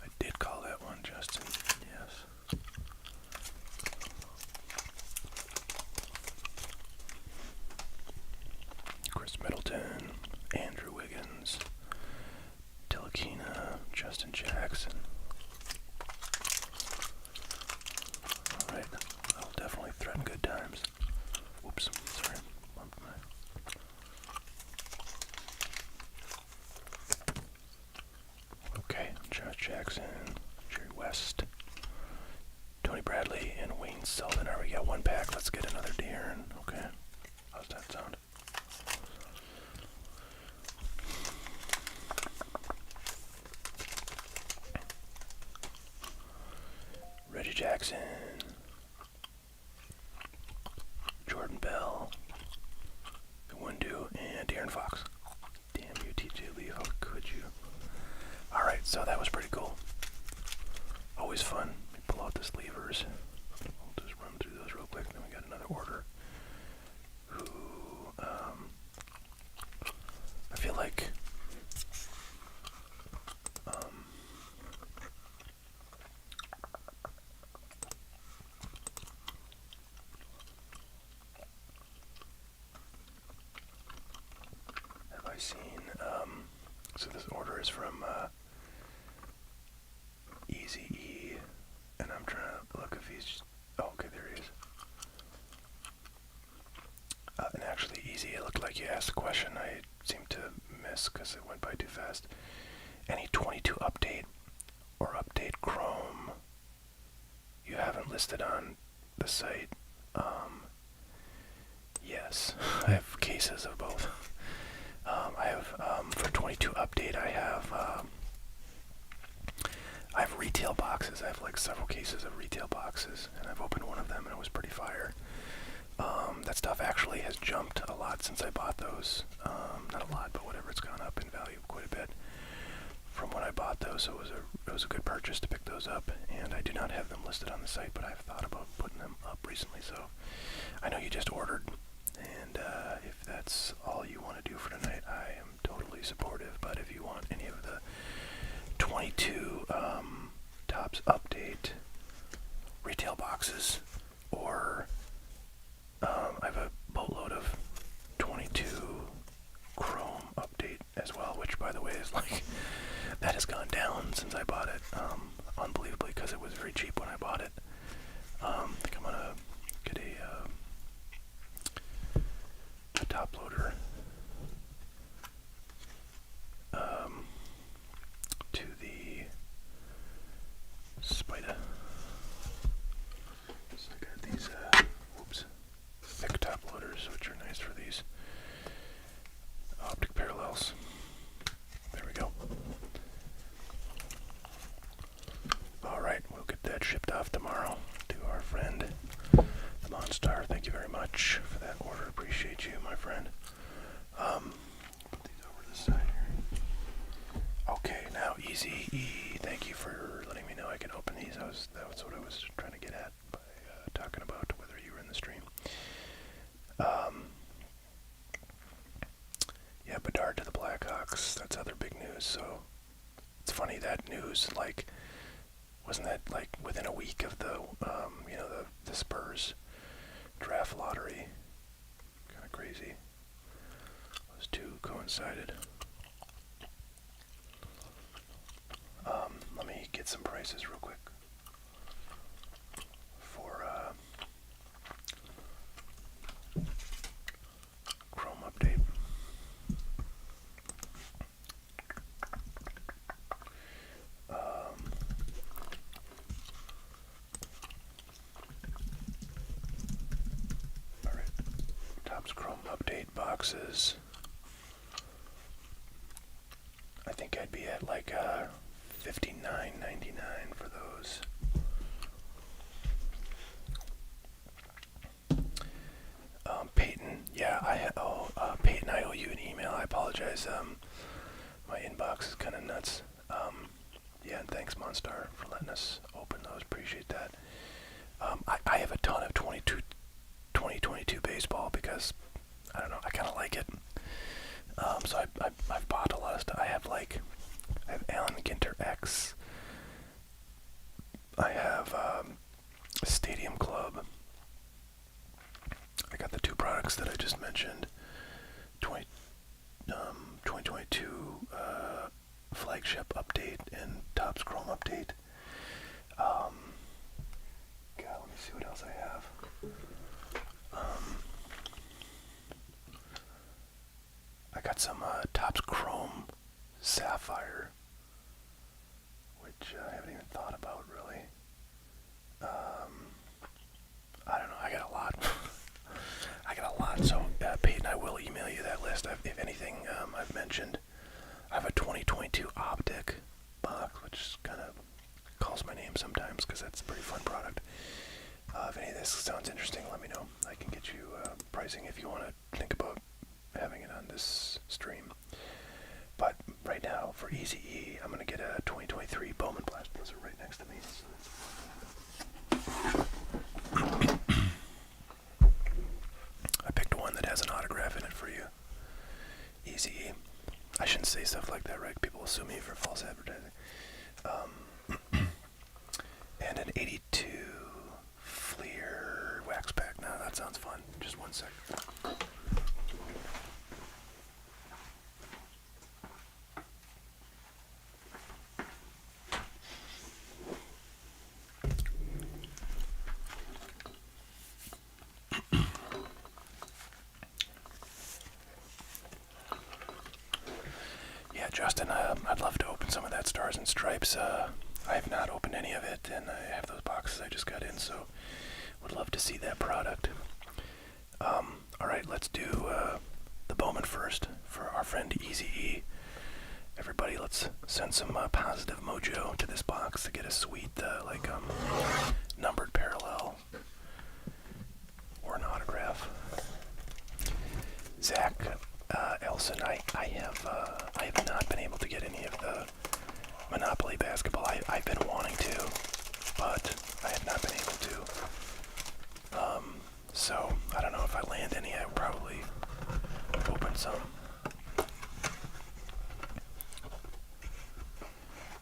I did call that one, Justin. Yes. Chris Middleton, Andrew Wiggins, Tilakina, Justin Jackson. Alright, I'll definitely threaten good times. Whoops, sorry. Okay, Josh Jackson, Jerry West, Tony Bradley, and Wayne Sullivan. Alright, we got one pack. Let's get another De'Aaron. Okay, how's that sound? Jackson, Jordan Bell, Windu, and De'Aaron Fox. Damn you, TJ Lee, how could you? Alright, so that was pretty cool. Always fun. Let me pull out the levers. We'll just run through those real quick, then we got another order. Who, I feel like, have I seen, so this order is from, Easy E, and I'm trying to look if he's just, oh, okay, there he is. And actually, Easy, it looked like you asked a question I seemed to miss because it went by too fast. Any 22 update or update Chrome you haven't listed on the site? Yes, I have cases of both. I have, for 22 update, I have retail boxes. I have like several cases of retail boxes, and I've opened one of them and it was pretty fire. That stuff actually has jumped a lot since I bought those. Not a lot, but whatever, it's gone up in value quite a bit from when I bought those. So it was a good purchase to pick those up, and I do not have them listed on the site, but I've thought about putting them up recently. So I know you just ordered, and if that's all you want to do for tonight, I am totally supportive. But if you want any of the 22 Topps update retail boxes, or I have a boatload of 22 Chrome update as well, which by the way is like, that has gone down since I bought it, unbelievably, because it was very cheap when I bought it. I think I'm gonna get a top loader to the Spider. So I got these thick top loaders, which are nice for these optic parallels. There we go. Alright, we'll get that shipped off tomorrow to our friend, the Monstar. Thank you very much for that order. Appreciate you, my friend. Put these over to the side here. Okay, now Easy E, thank you for letting me know I can open these. That was what I was trying to get at by talking about whether you were in the stream. Yeah, Bedard to the Blackhawks. That's other big news. So it's funny that news, like, wasn't that like within a week of the the Spurs draft lottery? Kind of crazy. Those two coincided. Let me get some prices real quick for Chrome update. Alright, Topps Chrome update boxes. I think I'd be at like $59.99 for those. Peyton, yeah, Peyton, I owe you an email. I apologize. My inbox is kind of nuts. Yeah, and thanks, Monstar, for letting us open those. Appreciate that. I have a ton of 2022 baseball because, I don't know, I kind of like it. So I've bought a lot of stuff. I have Alan Ginter X. I have Stadium Club. I got the two products that I just mentioned. 2022 flagship update and Topps Chrome update. God, let me see what else I have. I got some Topps Chrome Sapphire, which I haven't even thought about really. I don't know, I got a lot. I got a lot, so Peyton, I will email you that list. If anything, I've mentioned, I have a 2022 optic box, which kind of calls misspells my name sometimes because that's a pretty fun product. If any of this sounds interesting, let me know. I can get you pricing if you want to think about having it on this stream. But right now, for Easy E, I'm going to get a 2023 Bowman Blast Blizzard right next to me. I picked one that has an autograph in it for you. Easy E. I shouldn't say stuff like that, right? People will sue me for false advertising. And an 82 Fleer wax pack. Now that sounds fun. Just one second. Yeah, Justin, I'd love to open some of that Stars and Stripes. I have not opened any of it, and I have those boxes I just got in, so would love to see that product. Alright, let's do the Bowman first for our friend Easy E. Everybody, let's send some positive mojo to this box to get a sweet, numbered parallel or an autograph. Zach Elson, I have not been able to get any of the Monopoly basketball. I've been wanting to, but I have not been able to. So I don't know if I land any. I will probably open some.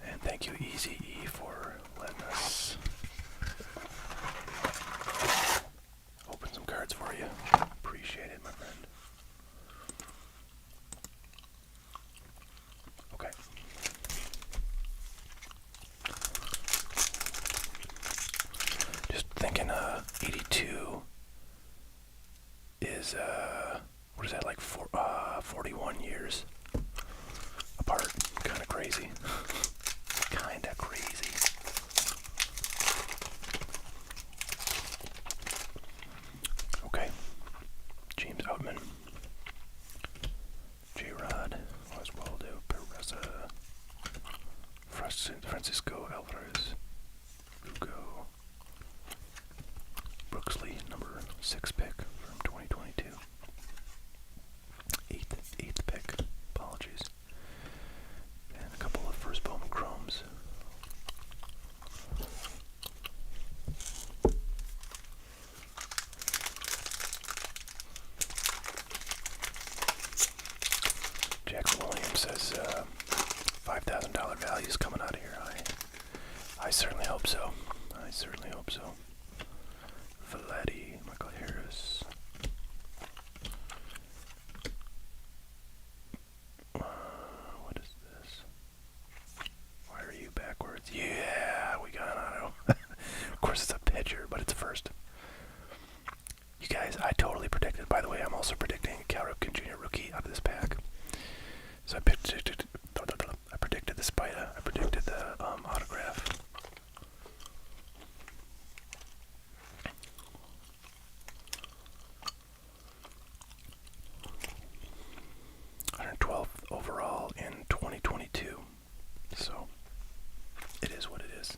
And thank you, Easy E, for letting us open some cards for you. Appreciate it, my friend. Okay. Just thinking, 82 is, what is that, like 41 years apart. Kinda crazy. Kinda crazy. Okay. James Outman. J-Rod. Oswaldo Pereza. Francisco Alvarez. Lugo. Brooksley, number 6 pick from 2022. Eighth pick. Apologies. And a couple of first Bowman Chromes. Jackson Williams says $5,000 value is coming out of here. I certainly hope so. I certainly hope so. Vladi, Michael Harris. What is this? Why are you backwards? Yeah, we got an auto. Of course it's a pitcher, but it's first. You guys, I totally predicted. By the way, I'm also predicting Cal Ripken Jr. rookie out of this pack. So I predicted the Spida. I predicted the autograph. Overall in 2022. So it is what it is.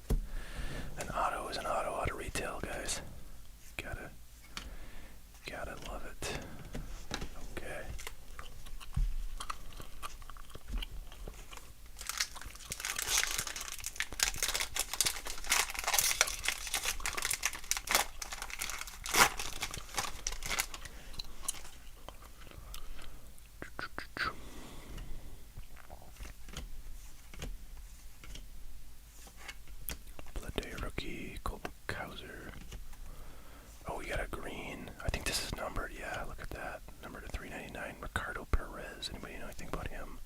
An auto is an auto retail, guys. Gotta love it. Okay. Oh, we got a green. I think this is numbered. Yeah, look at that. Numbered to 399. Ricardo Perez. Anybody know anything about him?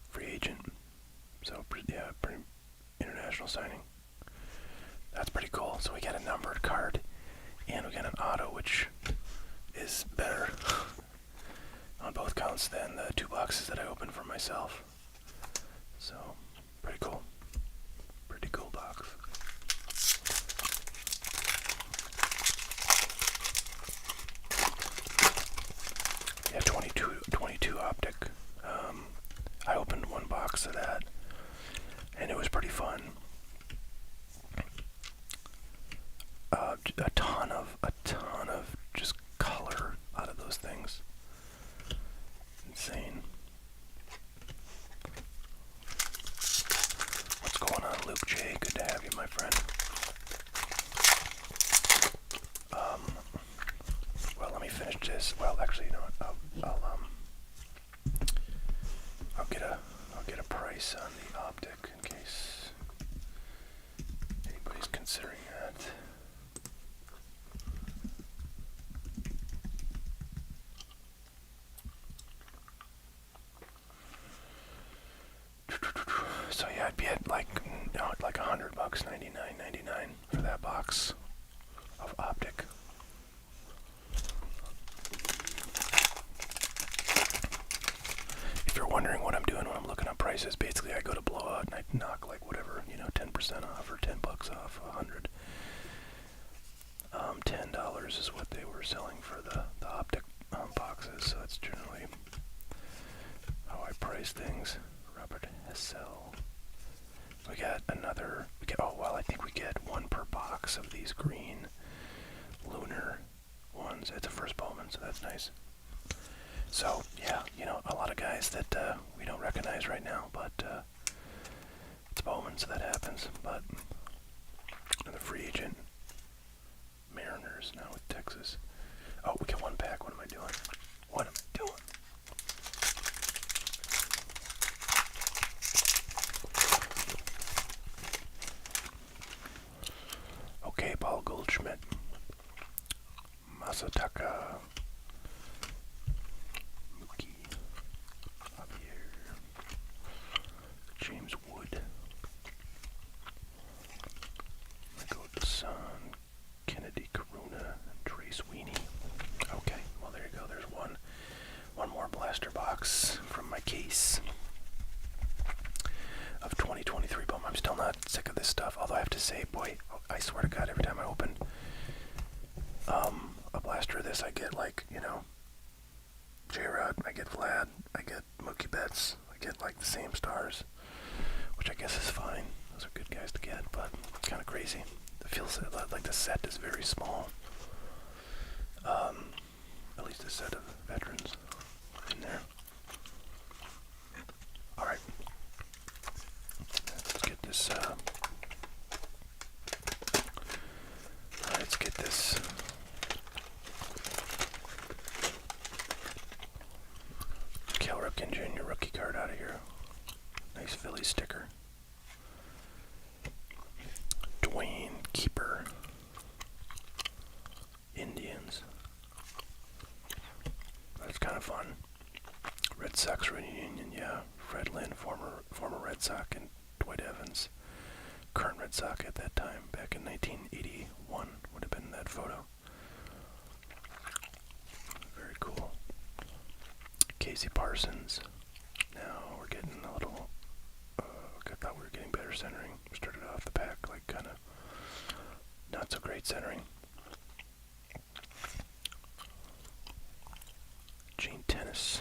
Free agent. So, yeah, pretty international signing. That's pretty cool. So we got a numbered card. And we got an auto, which is better on both counts than the 2 boxes that I opened for myself. So, pretty cool. Pretty cool box. Yeah, 22 optic. I opened 1 box of that. was pretty fun. A ton of just color out of those things. Insane. What's going on, Luke J? Good to have you, my friend. Well, let me finish this. Well, actually, you know what? I'll get a price on the optic in case anybody's considering that. So yeah, I'd be at like $100, $99.99 for that box of optic. If you're wondering what I'm doing when I'm looking up prices, basically I go to Blowout and I knock like whatever, 10% off or $10 off, 100. $10 is what they were selling for the optic boxes, so that's generally how I price things. Robert Hessel. I think we get one per box of these green lunar ones. It's a first Bowman, so that's nice. So, yeah, a lot of guys that we don't recognize right now, but it's Bowman, so that happens. But another free agent. Mariners now with Texas. Oh, we get one pack. What am I doing? Okay, Paul Goldschmidt. Masataka. Mookie. Javier. James Wood. Michael Son. Kennedy Karuna. And Trey Sweeney. Okay, well there you go. There's one more blaster box from my case of 2023 Bowman. I'm still not sick of this stuff, although I have to say, boy, I swear to God, every time I open a blaster of this, I get like, J-Rod, I get Vlad, I get Mookie Betts, I get like the same stars, which I guess is fine. Those are good guys to get, but kind of crazy. It feels like the set is very small. At least a set of veterans in there. Alright. Let's get this, let's get this Cal Ripken Jr. rookie card out of here. Nice Philly sticker. Dwayne Keeper. Indians. That's kind of fun. Red Sox reunion, yeah. Fred Lynn, former Red Sox, and Dwight Evans, current Red Sox at that time, back in 1981, would have been that photo. Very cool. Casey Parsons. Now we're getting a little, I thought we were getting better centering. We started off the pack like kind of not so great centering. Gene Tennis.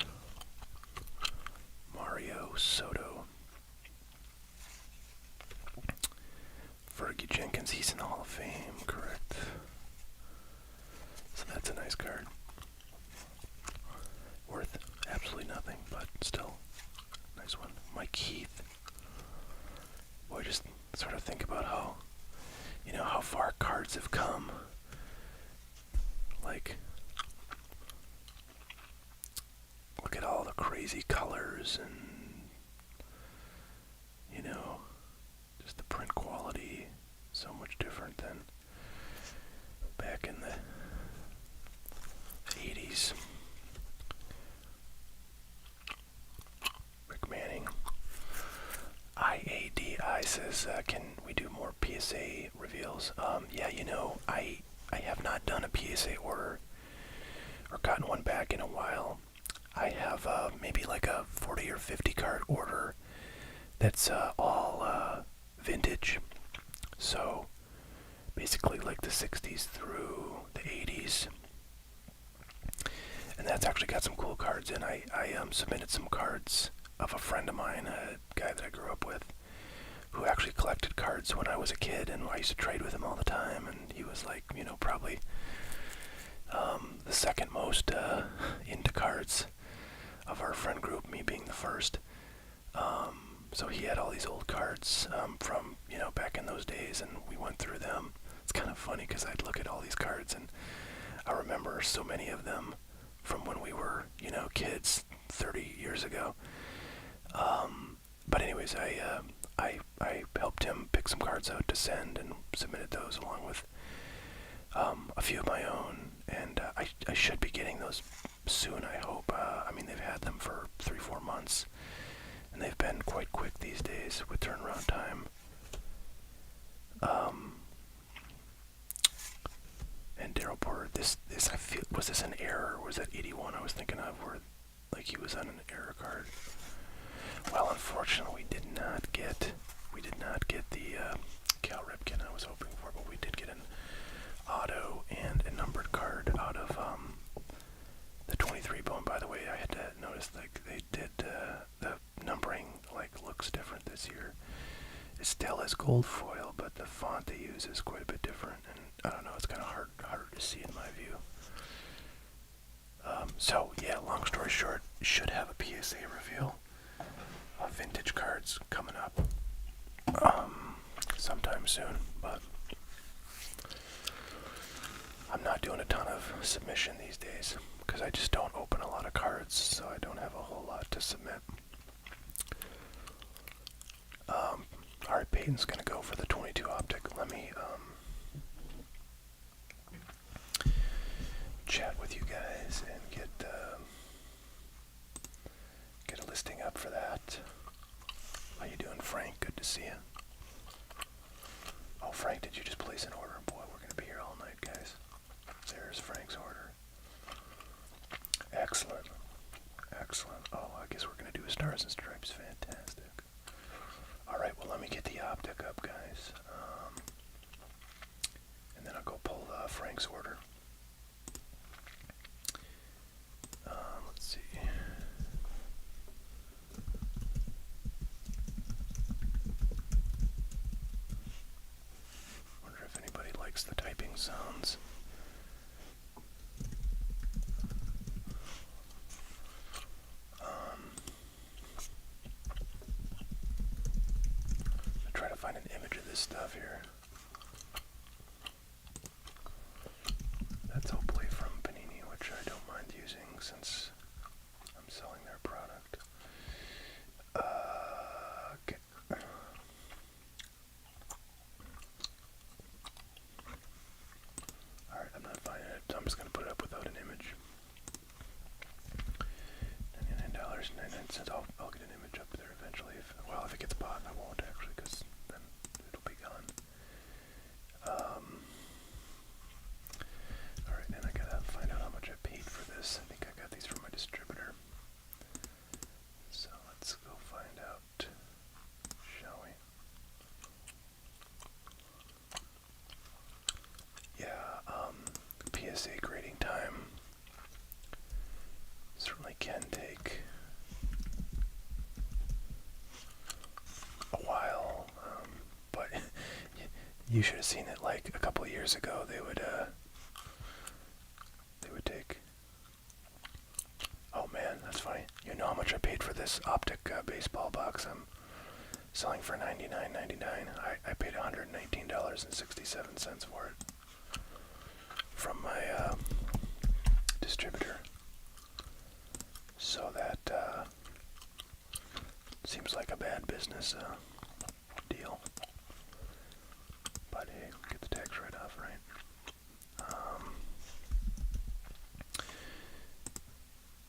Mario Soto. Fergie Jenkins, he's in the Hall of Fame, correct. So that's a nice card. Worth absolutely nothing, but still, nice one. Mike Heath. Boy, just sort of think about how, how far cards have come. Like, look at all the crazy colors and, just the print quality, so much different than back in the 80s. Rick Manning. IADI says, can we do more PSA reveals? Yeah, I have not done a PSA order or gotten one back in a while. I have maybe like a 40 or 50 card order that's all vintage. So basically like the 60s through the 80s. And that's actually got some cool cards in. I submitted some cards of a friend of mine, a guy that I grew up with, who cards when I was a kid, and I used to trade with him all the time, and he was like, probably the second most into cards of our friend group, me being the first. So he had all these old cards from, back in those days, and we went through them. It's kind of funny because I'd look at all these cards, and I remember so many of them from when we were, kids 30 years ago. But anyways, I helped him pick some cards out to send and submitted those along with a few of my own, and I should be getting those soon, I hope. I mean, they've had them for 3-4 months, and they've been quite quick these days with turnaround time. And Daryl Porter, this I feel, was this an error, or was that 81 I was thinking of, where like he was on an error card? Well, unfortunately, we did not get the Cal Ripken I was hoping for, but we did get an auto and a numbered card out of the 23 Bowman. By the way, I had to notice, like, they did the numbering looks different this year. It still is gold foil, but the font they use is quite a bit different, and I don't know, it's kind of harder to see in my view. So yeah, long story short, should have a PSA reveal of vintage cards coming up sometime soon, but I'm not doing a ton of submission these days because I just don't open a lot of cards, so I don't have a whole lot to submit. Alright, Peyton's gonna go for the 22 optic. Let me chat with you guys and get a listing up for that. How you doing, Frank? Good to see you. Oh, Frank, did you just place an order? Boy, we're gonna be here all night, guys. There's Frank's order. Excellent. Excellent. Oh, I guess we're gonna do a Stars and Stripes. Fantastic. Alright, well, let me get the optic up, guys. And then I'll go pull Frank's order. Let's see. Wonder if anybody likes the typing sounds. Try to find an image of this stuff here. That's hopefully from Panini, which I don't mind using since I'm selling their product. Okay. Alright, I'm not finding it, so I'm just going to put it up without an image. $99.99. I'll get an image up there eventually. If it gets bought, I won't actually, because then it'll be gone. Alright, and I gotta find out how much I paid for this. I think I got these from my distributor. So let's go find out, shall we? Yeah, PSA grading time certainly can take a while, but you should have seen it like a couple of years ago. They would take. Oh man, that's funny. You know how much I paid for this optic baseball box? I'm selling for $99.99. I paid $119.67 for it from my distributor. So that seems like a bad business deal. But hey, get the tax write-off, right?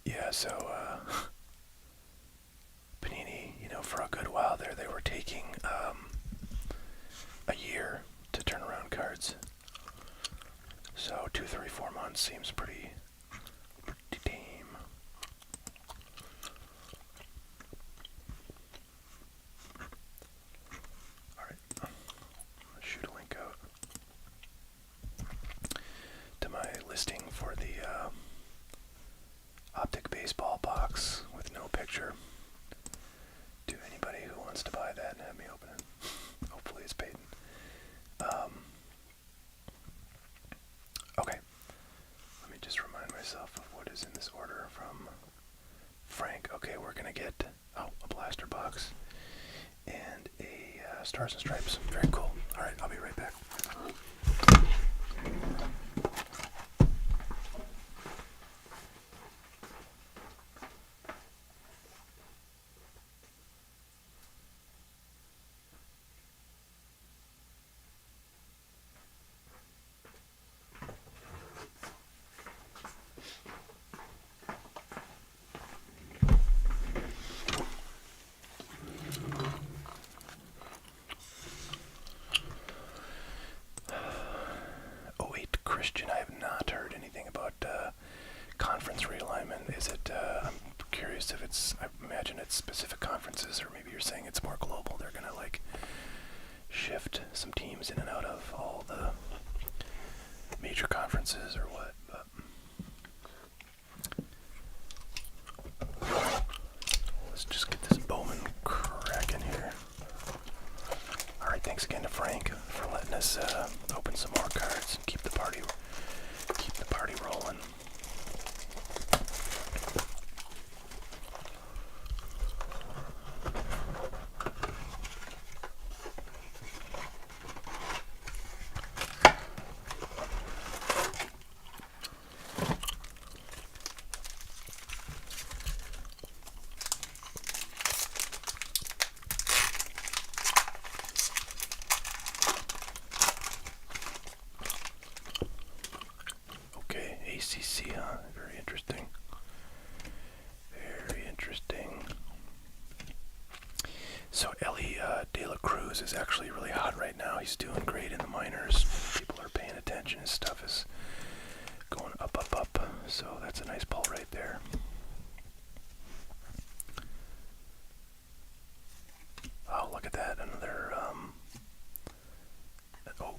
Yeah, so Panini, for a good while there, they were taking a year to turn around cards. So 2, 3, 4 months seems pretty tame. Alright, let's shoot a link out to my listing for the optic baseball box with no picture to anybody who wants to buy that and have me open Stars and Stripes. Very cool. Alright, I'll be right back. Christian, I have not heard anything about conference realignment. Is it, I'm curious if it's, I imagine it's specific conferences, or maybe you're saying it's more global. They're going to like shift some teams in and out of all the major conferences or what, but let's just get this Bowman cracking here. Alright, thanks again to Frank for letting us open some more cards and keep the party rolling. ACC, huh? Very interesting. Very interesting. So Ellie De La Cruz is actually really hot right now. He's doing great in the minors. People are paying attention. His stuff is going up, up, up. So that's a nice pull right there. Oh, look at that. Another, oh,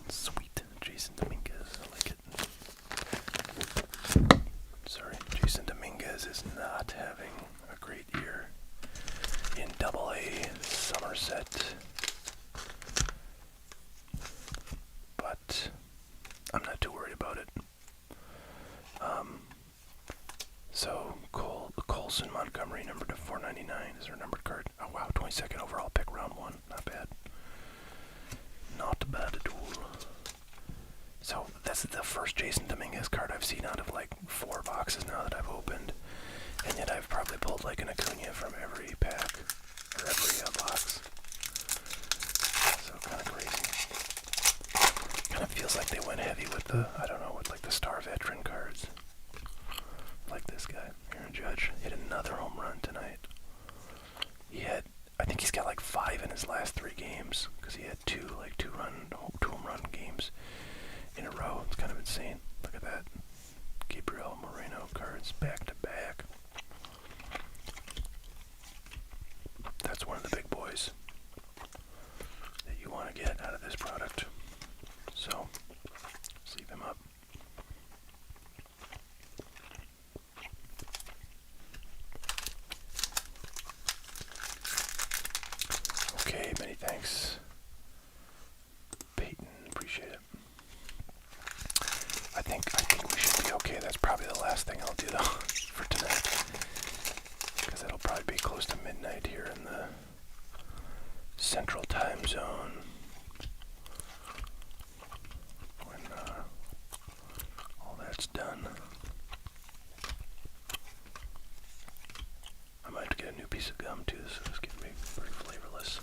sweet. Jason Dominguez. I like it. Sorry, Jason Dominguez is not having a great year in AA Somerset, but I'm not too worried about it. So Colson Montgomery, number to 499, is our numbered card. Oh wow, 22nd overall pick, round 1. Not bad. Not bad at all. So that's the first Jason Dominguez card I've seen out of like 4 boxes now that I've opened, and yet I've probably pulled like an Acuna from every pack or every box. So kind of crazy. Kind of feels like they went heavy with the, I don't know, with like the star veteran cards. Like this guy, Aaron Judge, hit another home run tonight. He had, I think he's got like 5 in his last 3 games, because he had 2 home run games in a row. It's kind of insane. Look at that. Gabriel Moreno cards back to back. That's one of the big boys that you want to get out of this product. So, sleeve him up. Okay, many thanks. Peyton, appreciate it. I think we should be okay. That's probably the last thing I'll do though for tonight, because it'll probably be close to midnight here in the Central Time Zone when all that's done. I might have to get a new piece of gum too. This is getting me pretty flavorless.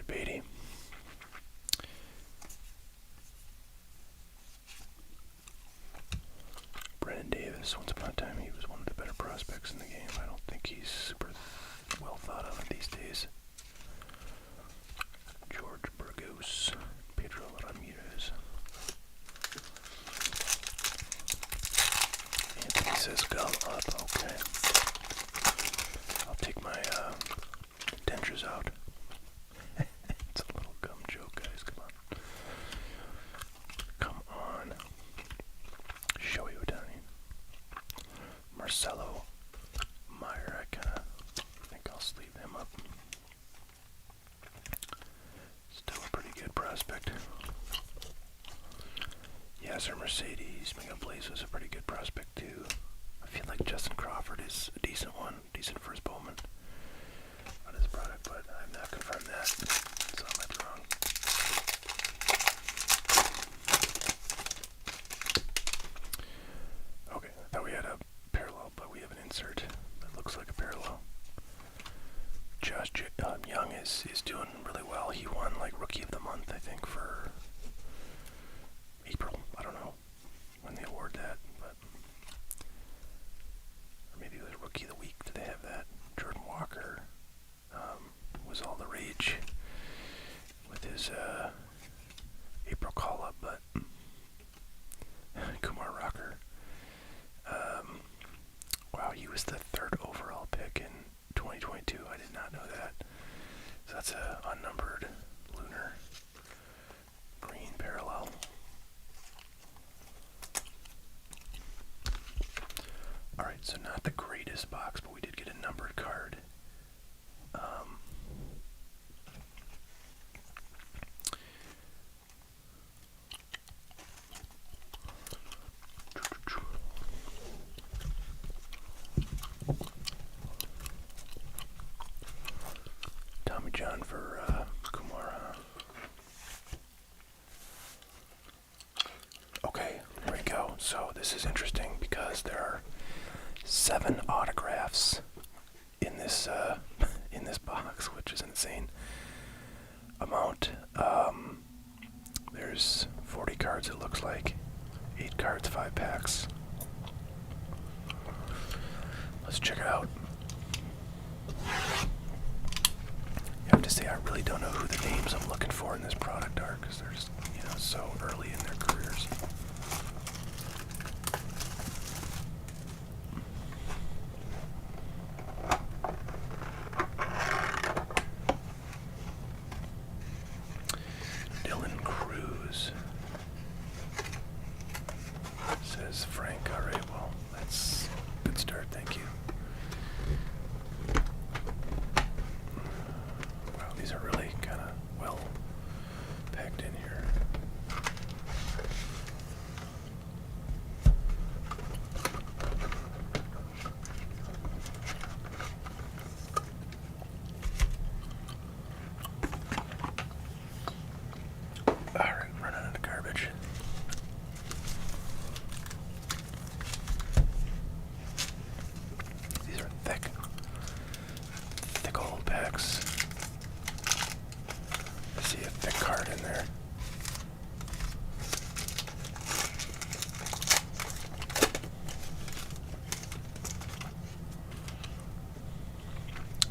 Beatty. Brennan Davis. Once upon a time, he was one of the better prospects in the game. I don't think he's super well thought of these days. George Burgos. Pedro Ramirez. Anthony says gum up. Okay. I'll take my dentures out. It's a little gum joke, guys. Come on. Come on. Shoei Ohtani. Marcelo Meyer. I think I'll sleeve him up. prospect. Yes, or Mercedes. Miguel Blaze was a pretty good prospect too. I feel like Justin Crawford is a decent one, decent for his Bowman on his product, but I've not confirmed that, so I might be wrong. Okay, I thought we had a parallel, but we have an insert that looks like a parallel. Josh Young is doing really well. He won like Rookie of the Month, I think, for April. I don't know when they award that, but or maybe it was Rookie of the Week. Did they have that? Jordan Walker was all the rage with his April call-up, but Kumar Rocker. Wow, he was the 3rd overall pick in 2022. I did not know that. So that's a unnumbered lunar green parallel. Alright, so not the greatest box, but we did get a numbered card. Tommy John for Kumar. Okay, here we go. So this is interesting because there are 7 autographs in this box, which is an insane amount. There's 40 cards, it looks like. 8 cards, 5 packs. Let's check it out. You have to say, I really don't know who the names I'm looking for in this product are, because they're just, so early in their careers. Dylan Cruz. Says Frank. Alright, well, that's a good start, thank you. Wow, these are really kind of well packed in here. Alright, running out of garbage. These are thick old packs. I see a thick card in there.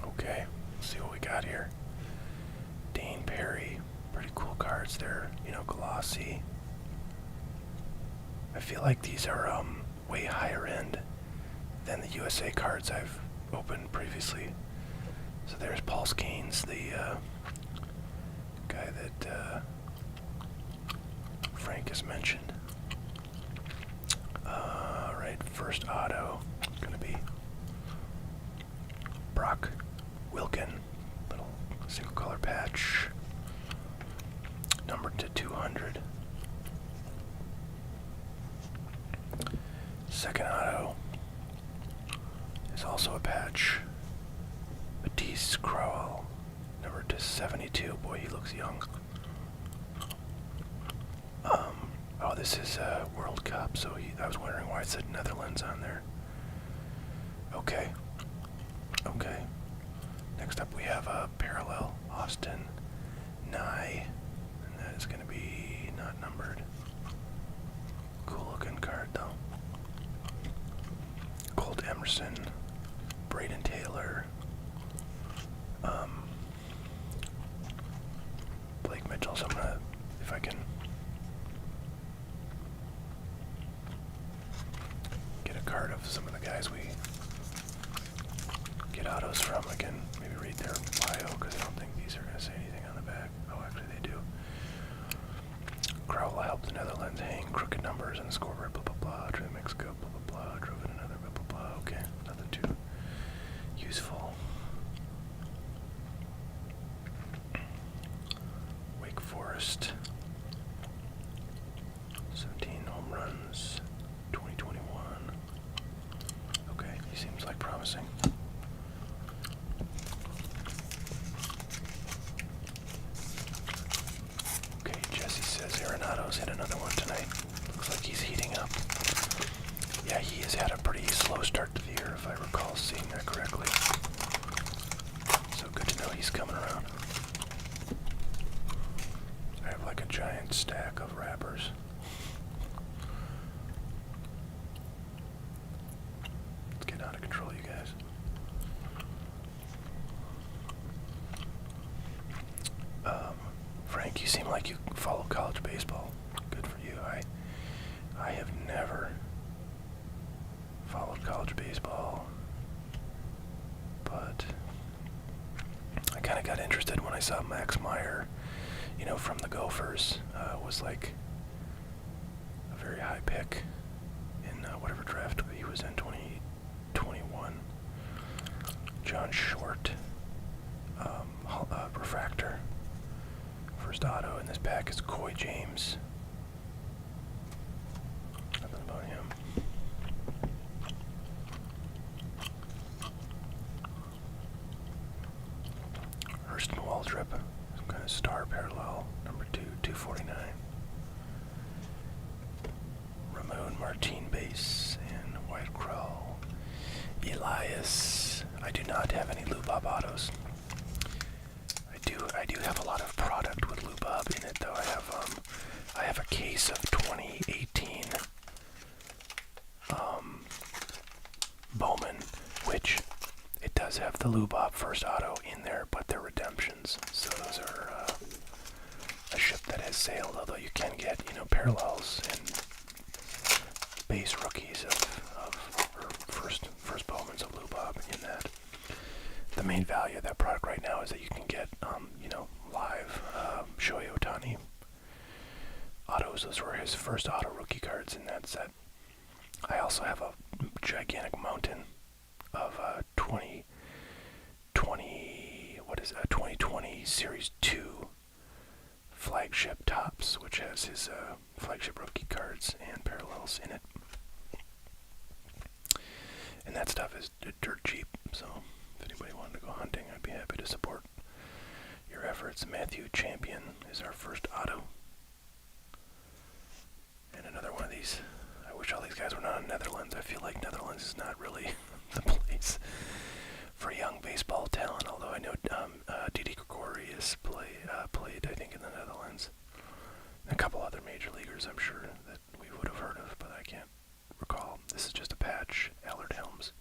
Okay, let's see what we got here. Dane Perry, pretty cool cards there, glossy. I feel like these are way higher end than the USA cards I've opened previously. So there's Paul Skeens, the guy that Frank has mentioned. Right, first auto is going to be Brock Wilken, little single color patch, numbered to 200. Second auto is also a patch. Matisse Crowell, numbered to 72. Boy, he looks young. Oh, this is World Cup, so I was wondering why it said Netherlands on there. Okay. Next up we have a parallel Austin Nye, and that is going to be not numbered. Cool looking card though. Colt Emerson, Braden Taylor, Blake Mitchell. So I'm gonna, if I can get a card of some of the guys we get autos from, I can maybe read their bio, because I don't think these are going to say anything on the back. Oh, actually they do. Crowell helped the Netherlands hang crooked numbers on the scoreboard, blah blah blah, drove Mexico, blah blah blah, drove in another, blah blah blah. Okay, nothing too useful. Wake Forest. Forrest. 17 home runs, 2021. Okay, he seems like promising. Okay, Jesse says Arenado's hit another one tonight. Looks like he's heating up. Yeah, he has had a pretty slow start to the year, if I recall seeing that correctly. So good to know he's coming around. I have like a giant stack of wrappers. It's getting out of control, you guys. Frank, you seem like you follow college baseball. Good for you. I have never followed college baseball, but I kind of got interested when I saw Max Meyer, you know, from the Gophers, was like a very high pick in whatever draft he was in, 2021. John Short, refractor. First auto in this pack is Coy James. Nothing about him. Hurston Waldrop, some kind of star parallel, number 2, 249. Ramon Martin base and White Crow. Elias. I do not have any Lubob autos. I do have a lot of product with Lubob in it, though. I have a case of 2018 Bowman, which it does have the Lubob first auto in there, but they're redemptions, so those are a ship that has sailed. Although you can get, you know, parallels and base rookies or first Bowmans of Lubob in that. The main value of that product right now is that you can get, you know, live Shohei Ohtani autos. Those were his first auto rookie cards in that set. I also have a gigantic mountain of 2020 Series 2 flagship tops, which has his flagship rookie cards and parallels in it. And that stuff is dirt cheap, so if anybody wanted to go hunting, I'd be happy to support your efforts. Matthew Champion is our first auto. And another one of these. I wish all these guys were not in Netherlands. I feel like Netherlands is not really the place for young baseball talent, although I know Didi Gregorius played, I think, in the Netherlands. And a couple other major leaguers, I'm sure, that we would have heard of, but I can't recall. This is just a patch. Allard Helms.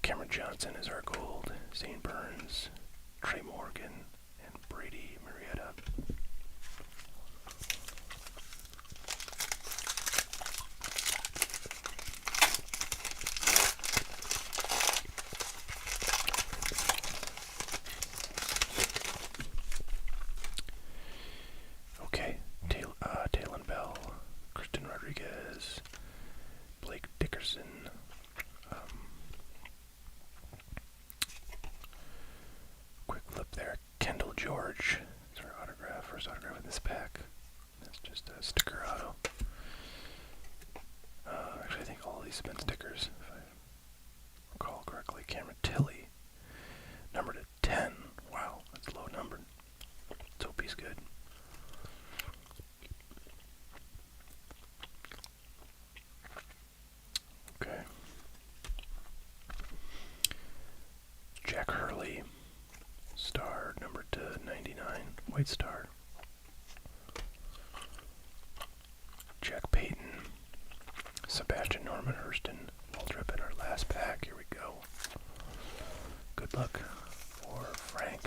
Cameron Johnson is our gold. Zane Burns, Trey Morgan, and Brady Marietta. Okay, Talon Bell, Kristen Rodriguez, Blake Dickerson, quick flip there, Kendall George, it's our autograph, first autograph in this pack. That's just a sticker auto. Actually, I think all of these have been stickers, if I recall correctly. Cameron Tilley, numbered at 10. Wow, that's low numbered. Let's hope he's good. Okay. Jack Hurley, star, numbered to 99, white star. Jack Payton, Sebastian Norman Hurston, Waldrop in our last pack. Here we go. Good luck for Frank.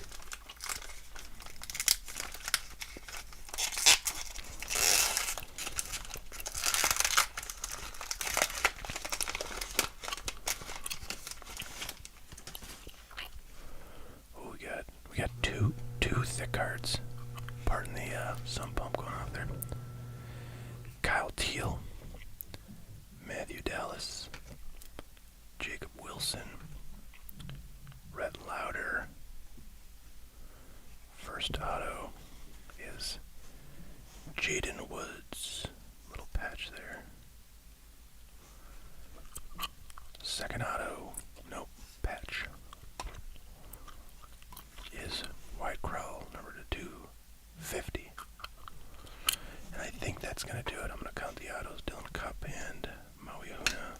Oh, we got two thick cards. Pardon the sump pump going off there. Kyle Teal, Matthew Dallas, Jacob Wilson, Rhett Lauder. First auto is that's going to do it. I'm going to count the autos. Dylan Cup and Maui Ahuna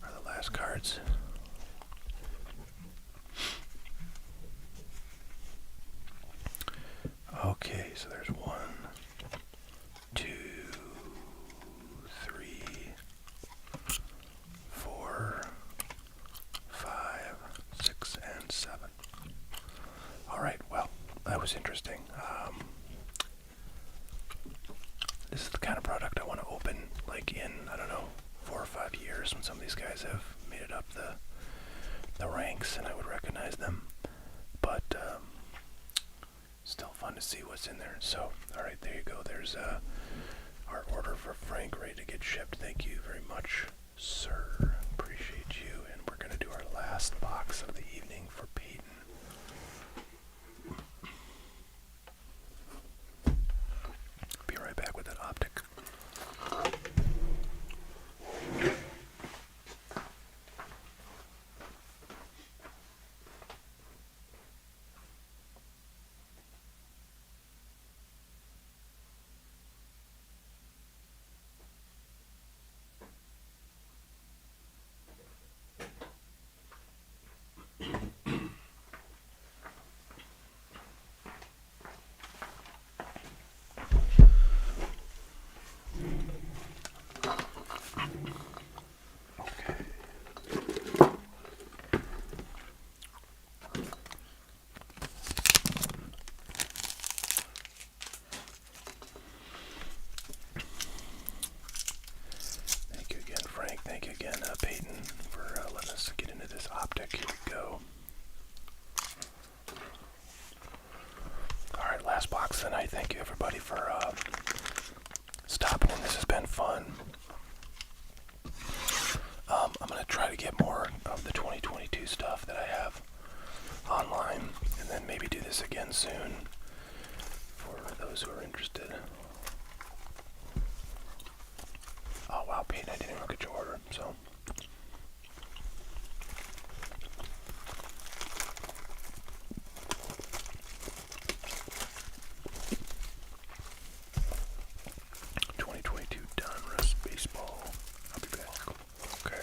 are the last cards. Okay, so there's 1, 2, 3, 4, 5, 6, and 7. Alright, well, that was interesting. This is the kind of product I want to open, like in, I don't know, 4 or 5 years when some of these guys have made it up the ranks and I would recognize them. But, still fun to see what's in there. So, alright, there you go. There's our order for Frank ready to get shipped. Thank you very much, sir. Appreciate you. And we're going to do our last box of the evening for Peyton. Be right back with that optic. Thank you again, Peyton, for letting us get into this optic. Here we go. Alright, last box tonight. Thank you, everybody, for stopping in. This has been fun. I'm going to try to get more of the 2022 stuff that I have online, and then maybe do this again soon for those who are interested. Oh wow, Peyton, I didn't even look at your order, so. Donruss Baseball. I'll be back. Okay.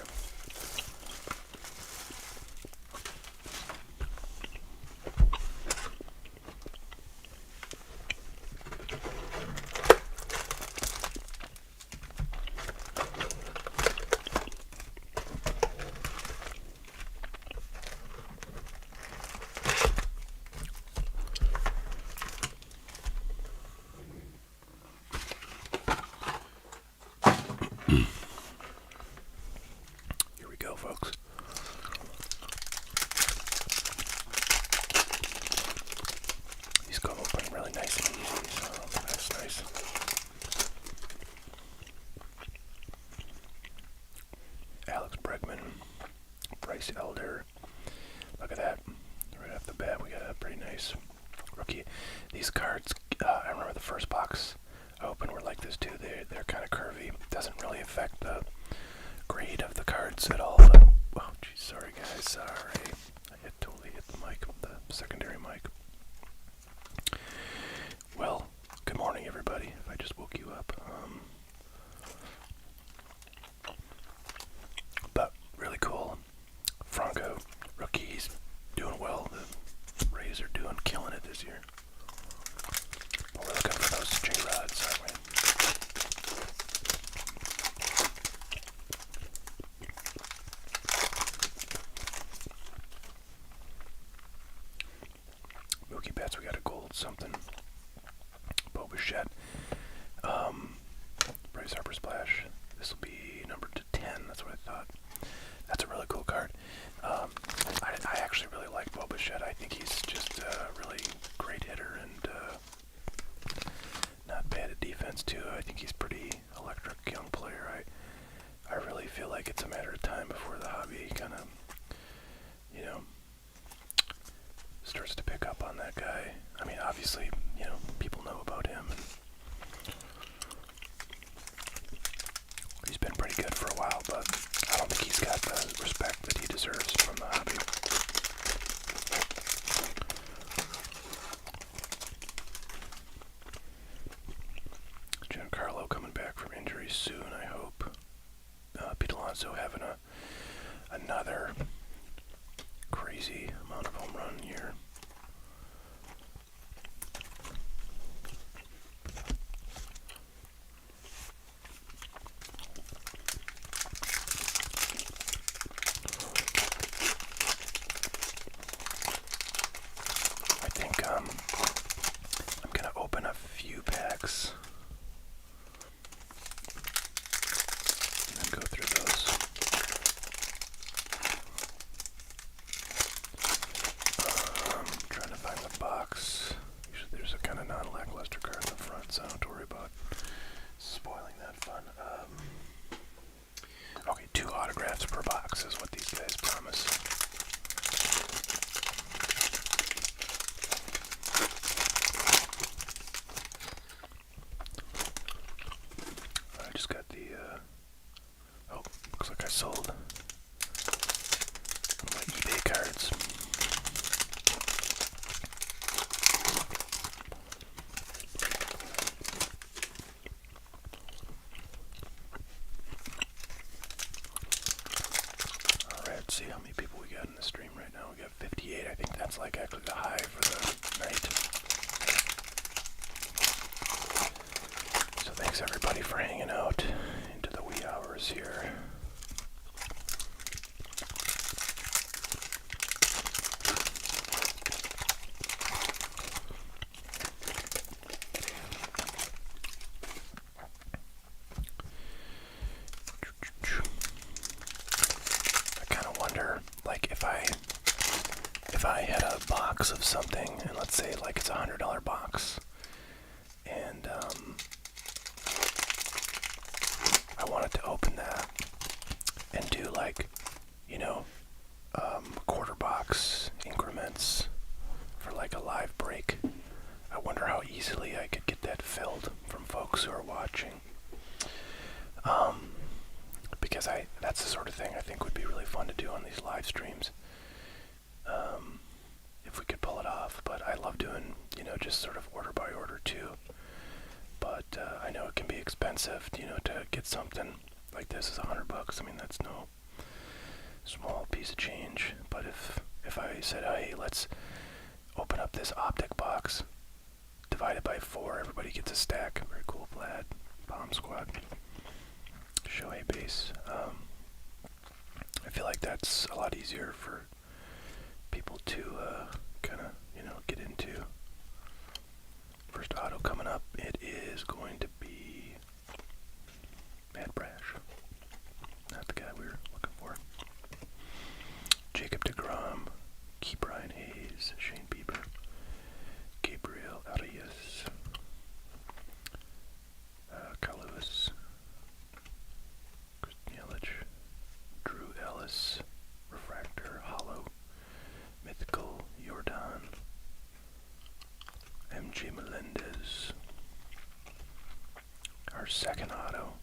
Here we go, folks. These come open really nice and easy, so that's nice. Alex Bregman, Bryce Elder. Look at that. Right off the bat, we got a pretty nice rookie. These cards, I remember the first box I opened were like this too. They're kind of curvy. Doesn't really affect the grade of the cards at all. But, oh, geez, sorry guys, sorry. I totally hit the mic, the secondary mic. Well, good morning, everybody. If I just woke you up. But really cool. Franco, rookies, doing well. The Rays are killing it this year. But we're looking for those J-Rods, aren't we? Mookie Betts, we got a gold something. Bo Bichette. Bryce Harper Splash. This will be number 10. That's what I thought. That's a really cool card. I actually really like Bo Bichette. I think he's just a really great hitter and not bad at defense too. I think he's pretty electric young player. I really feel like it's a matter of time before the hobby kind of, starts to pick up on that guy. I mean, obviously, people know about him, and he's been pretty good for a while, but I don't think he's got the respect that he deserves from the hobby. also having another crazy amount of home run year. I think I'm gonna open a few packs and then go through those. Trying to find the box. Usually there's a kind of non-lackluster card in the front, so I don't have to worry about spoiling that fun. Okay, 2 autographs per box is what these guys promise. I just got the, oh, looks like I sold my eBay cards. Alright, let's see how many people we got in the stream right now. We got 58. I think that's like actually the high for the night. So thanks everybody for hanging out into the wee hours here. I kind of wonder, like, if I had a box of something, and let's say like it's $100 box, and I wanted to open that and do like, you know, quarter box increments for like a live break. I wonder how easily I could get that filled from folks who are watching. Because that's the sort of thing I think would be really fun to do on these live streams. If we could pull it off, but I love doing, you know, just sort of order by order too. But I know it can be expensive, you know, to get something like this is $100. I mean, that's no small piece of change. But if I said, hey, let's open up this optic box, divide it by 4, everybody gets a stack. Very cool. Vlad, Bomb Squad, Shohei base. I feel like that's a lot easier for people to kind of, you know, get into. First auto coming up, it is going to be Matt Brash. Not the guy we were looking for. Jacob deGrom, Key Brian Hayes, Shane Bieber, Gabriel Arias, Kalus, Christian Yelich, Drew Ellis, Refractor, Hollow, Mythical, Jordan, MJ Melendez. Our second auto,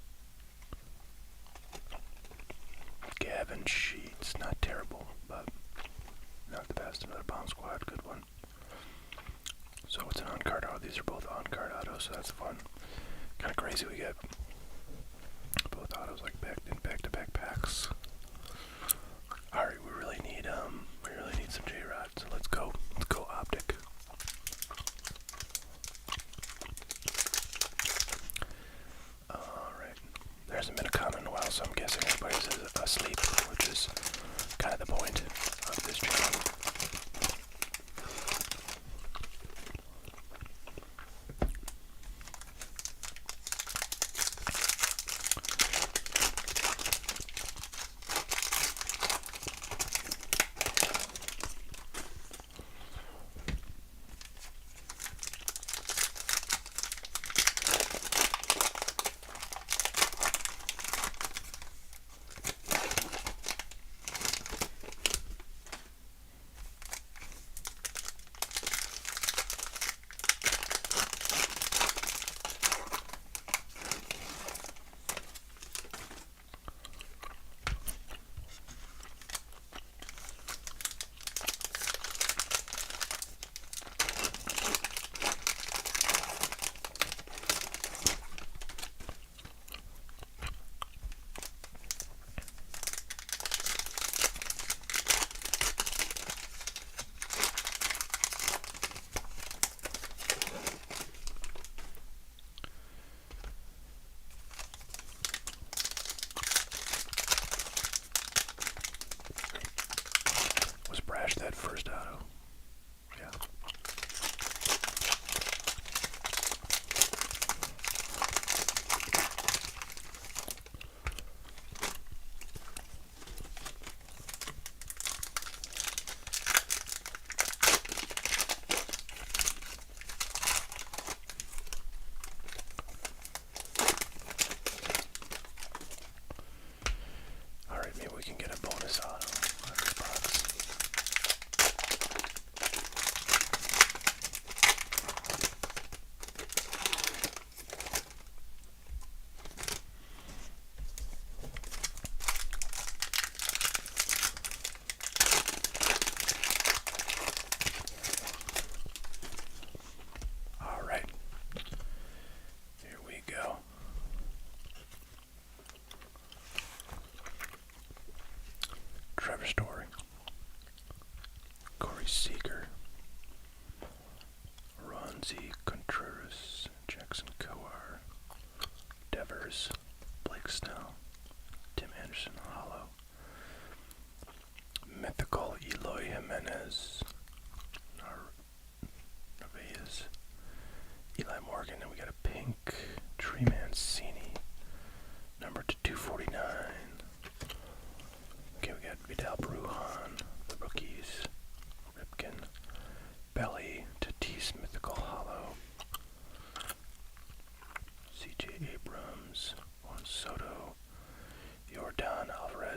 Gavin Sheets. Not terrible, but not the best. Another Bomb Squad, good one. So it's an on-card auto. These are both on-card autos, so that's fun. Kind of crazy we get both autos like back-to-back packs. Alright, we really need some J-Rod, so let's go optic. Alright. There hasn't been a comment in a while, so I'm guessing everybody's asleep, which is kind of the point of this channel.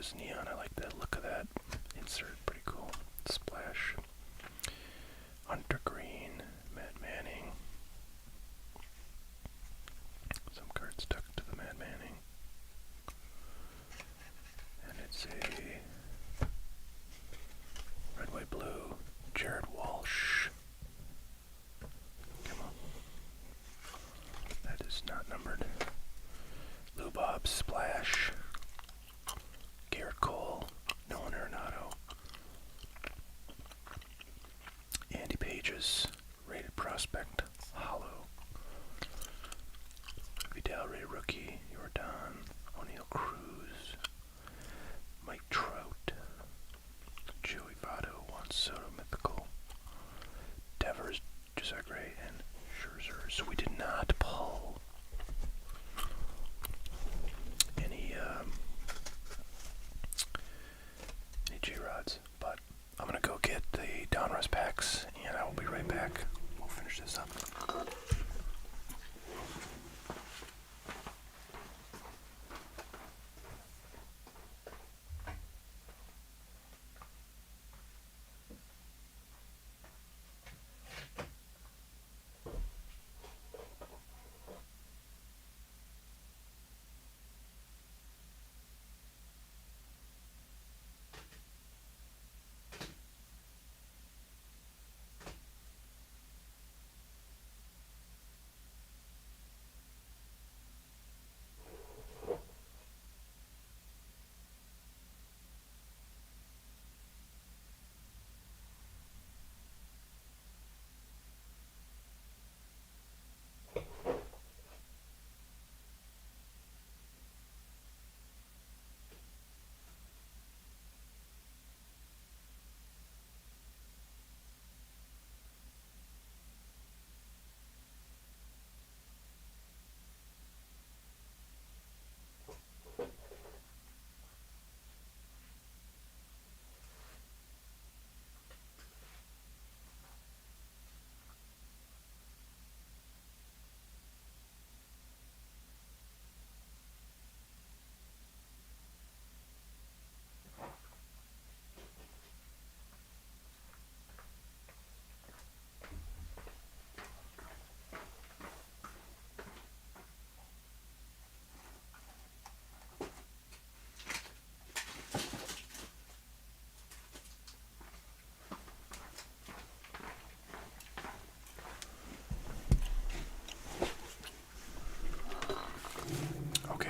as neon. I like the look of that insert. Pretty cool. Splash. Hunter Green. Matt Manning. Some cards stuck to the Matt Manning. And it's a red, white, blue. Jared Walsh. Come on. That is not numbered. Lou Bob Splash. Garrett Cole. Nolan Arenado. Andy Pages. Rated Prospect. Hollow. Vidal Ray Rookie. Jordan. O'Neal Cruz. Mike Trout. Joey Votto. Juan Soto Mythical. Devers. Josiah Gray. And Scherzer. So we did not pull any J-Rods, but I'm gonna go get the Donruss packs and I will be right back. We'll finish this up.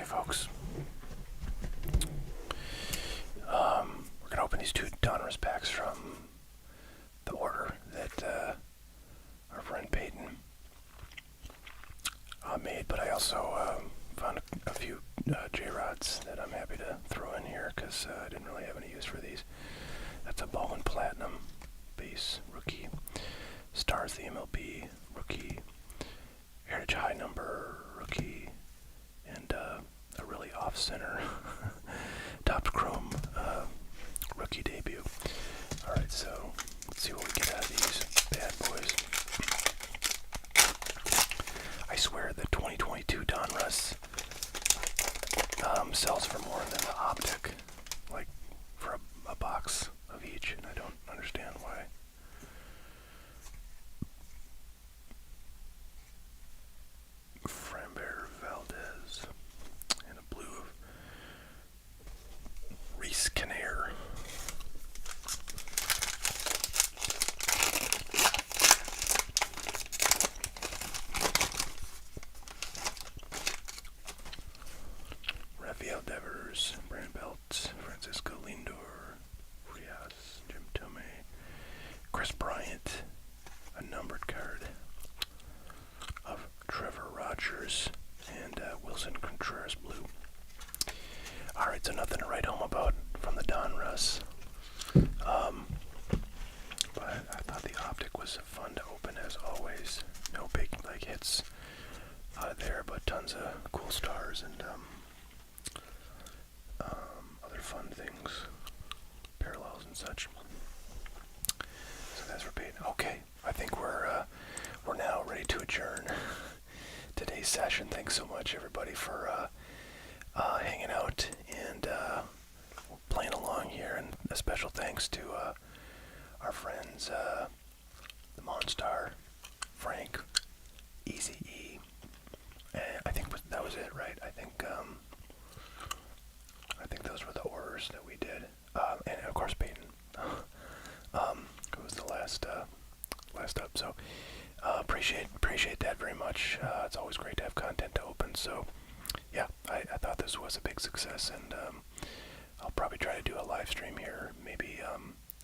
Folks. We're going to open these two Donruss packs from the order that our friend Peyton made, but I also found a few J-Rods that I'm happy to throw in here because I didn't really have any use for these. That's a Bowman Platinum base rookie. Stars the MLB rookie. Heritage High Number rookie. And a really off-center Topps Chrome rookie debut. Alright, so let's see what we get out of these bad boys. I swear the 2022 Donruss sells for more than the Optic, like for a box of each, and I don't understand why. Framber Valdez and a blue of Reese Kinnear. Rafael Devers, Brandon Belt, Francisco Lindor, Rios, Jim Tomei, Chris Bryant, a numbered card of Trevor Rogers and Wilson Contreras blue. Alright, so nothing to write home about from the Donruss. But I thought the Optic was fun to open as always. No big hits there, but tons of cool stars and other fun things, parallels and such. So that's for Peyton. Okay, I think we're now ready to adjourn today's session. Thanks so much, everybody, for hanging out, and we'll a special thanks to our friends, the Monstar, Frank, Easy E, and I think that was it, right? I think those were the orders that we did, and of course Peyton, who was the last up. So appreciate that very much. It's always great to have content to open. So yeah, I thought this was a big success, and I'll probably try to do a live stream here. Maybe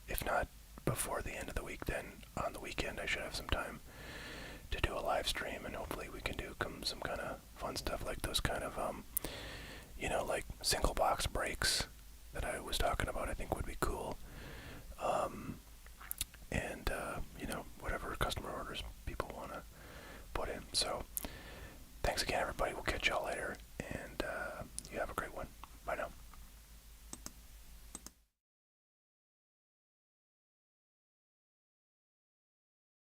if not before the end of the week, then on the weekend I should have some time to do a live stream, and hopefully we can do some kind of fun stuff like those kind of like single box breaks that I was talking about. I think would be cool. And whatever customer orders people want to put in. So thanks again, everybody. We'll catch y'all later.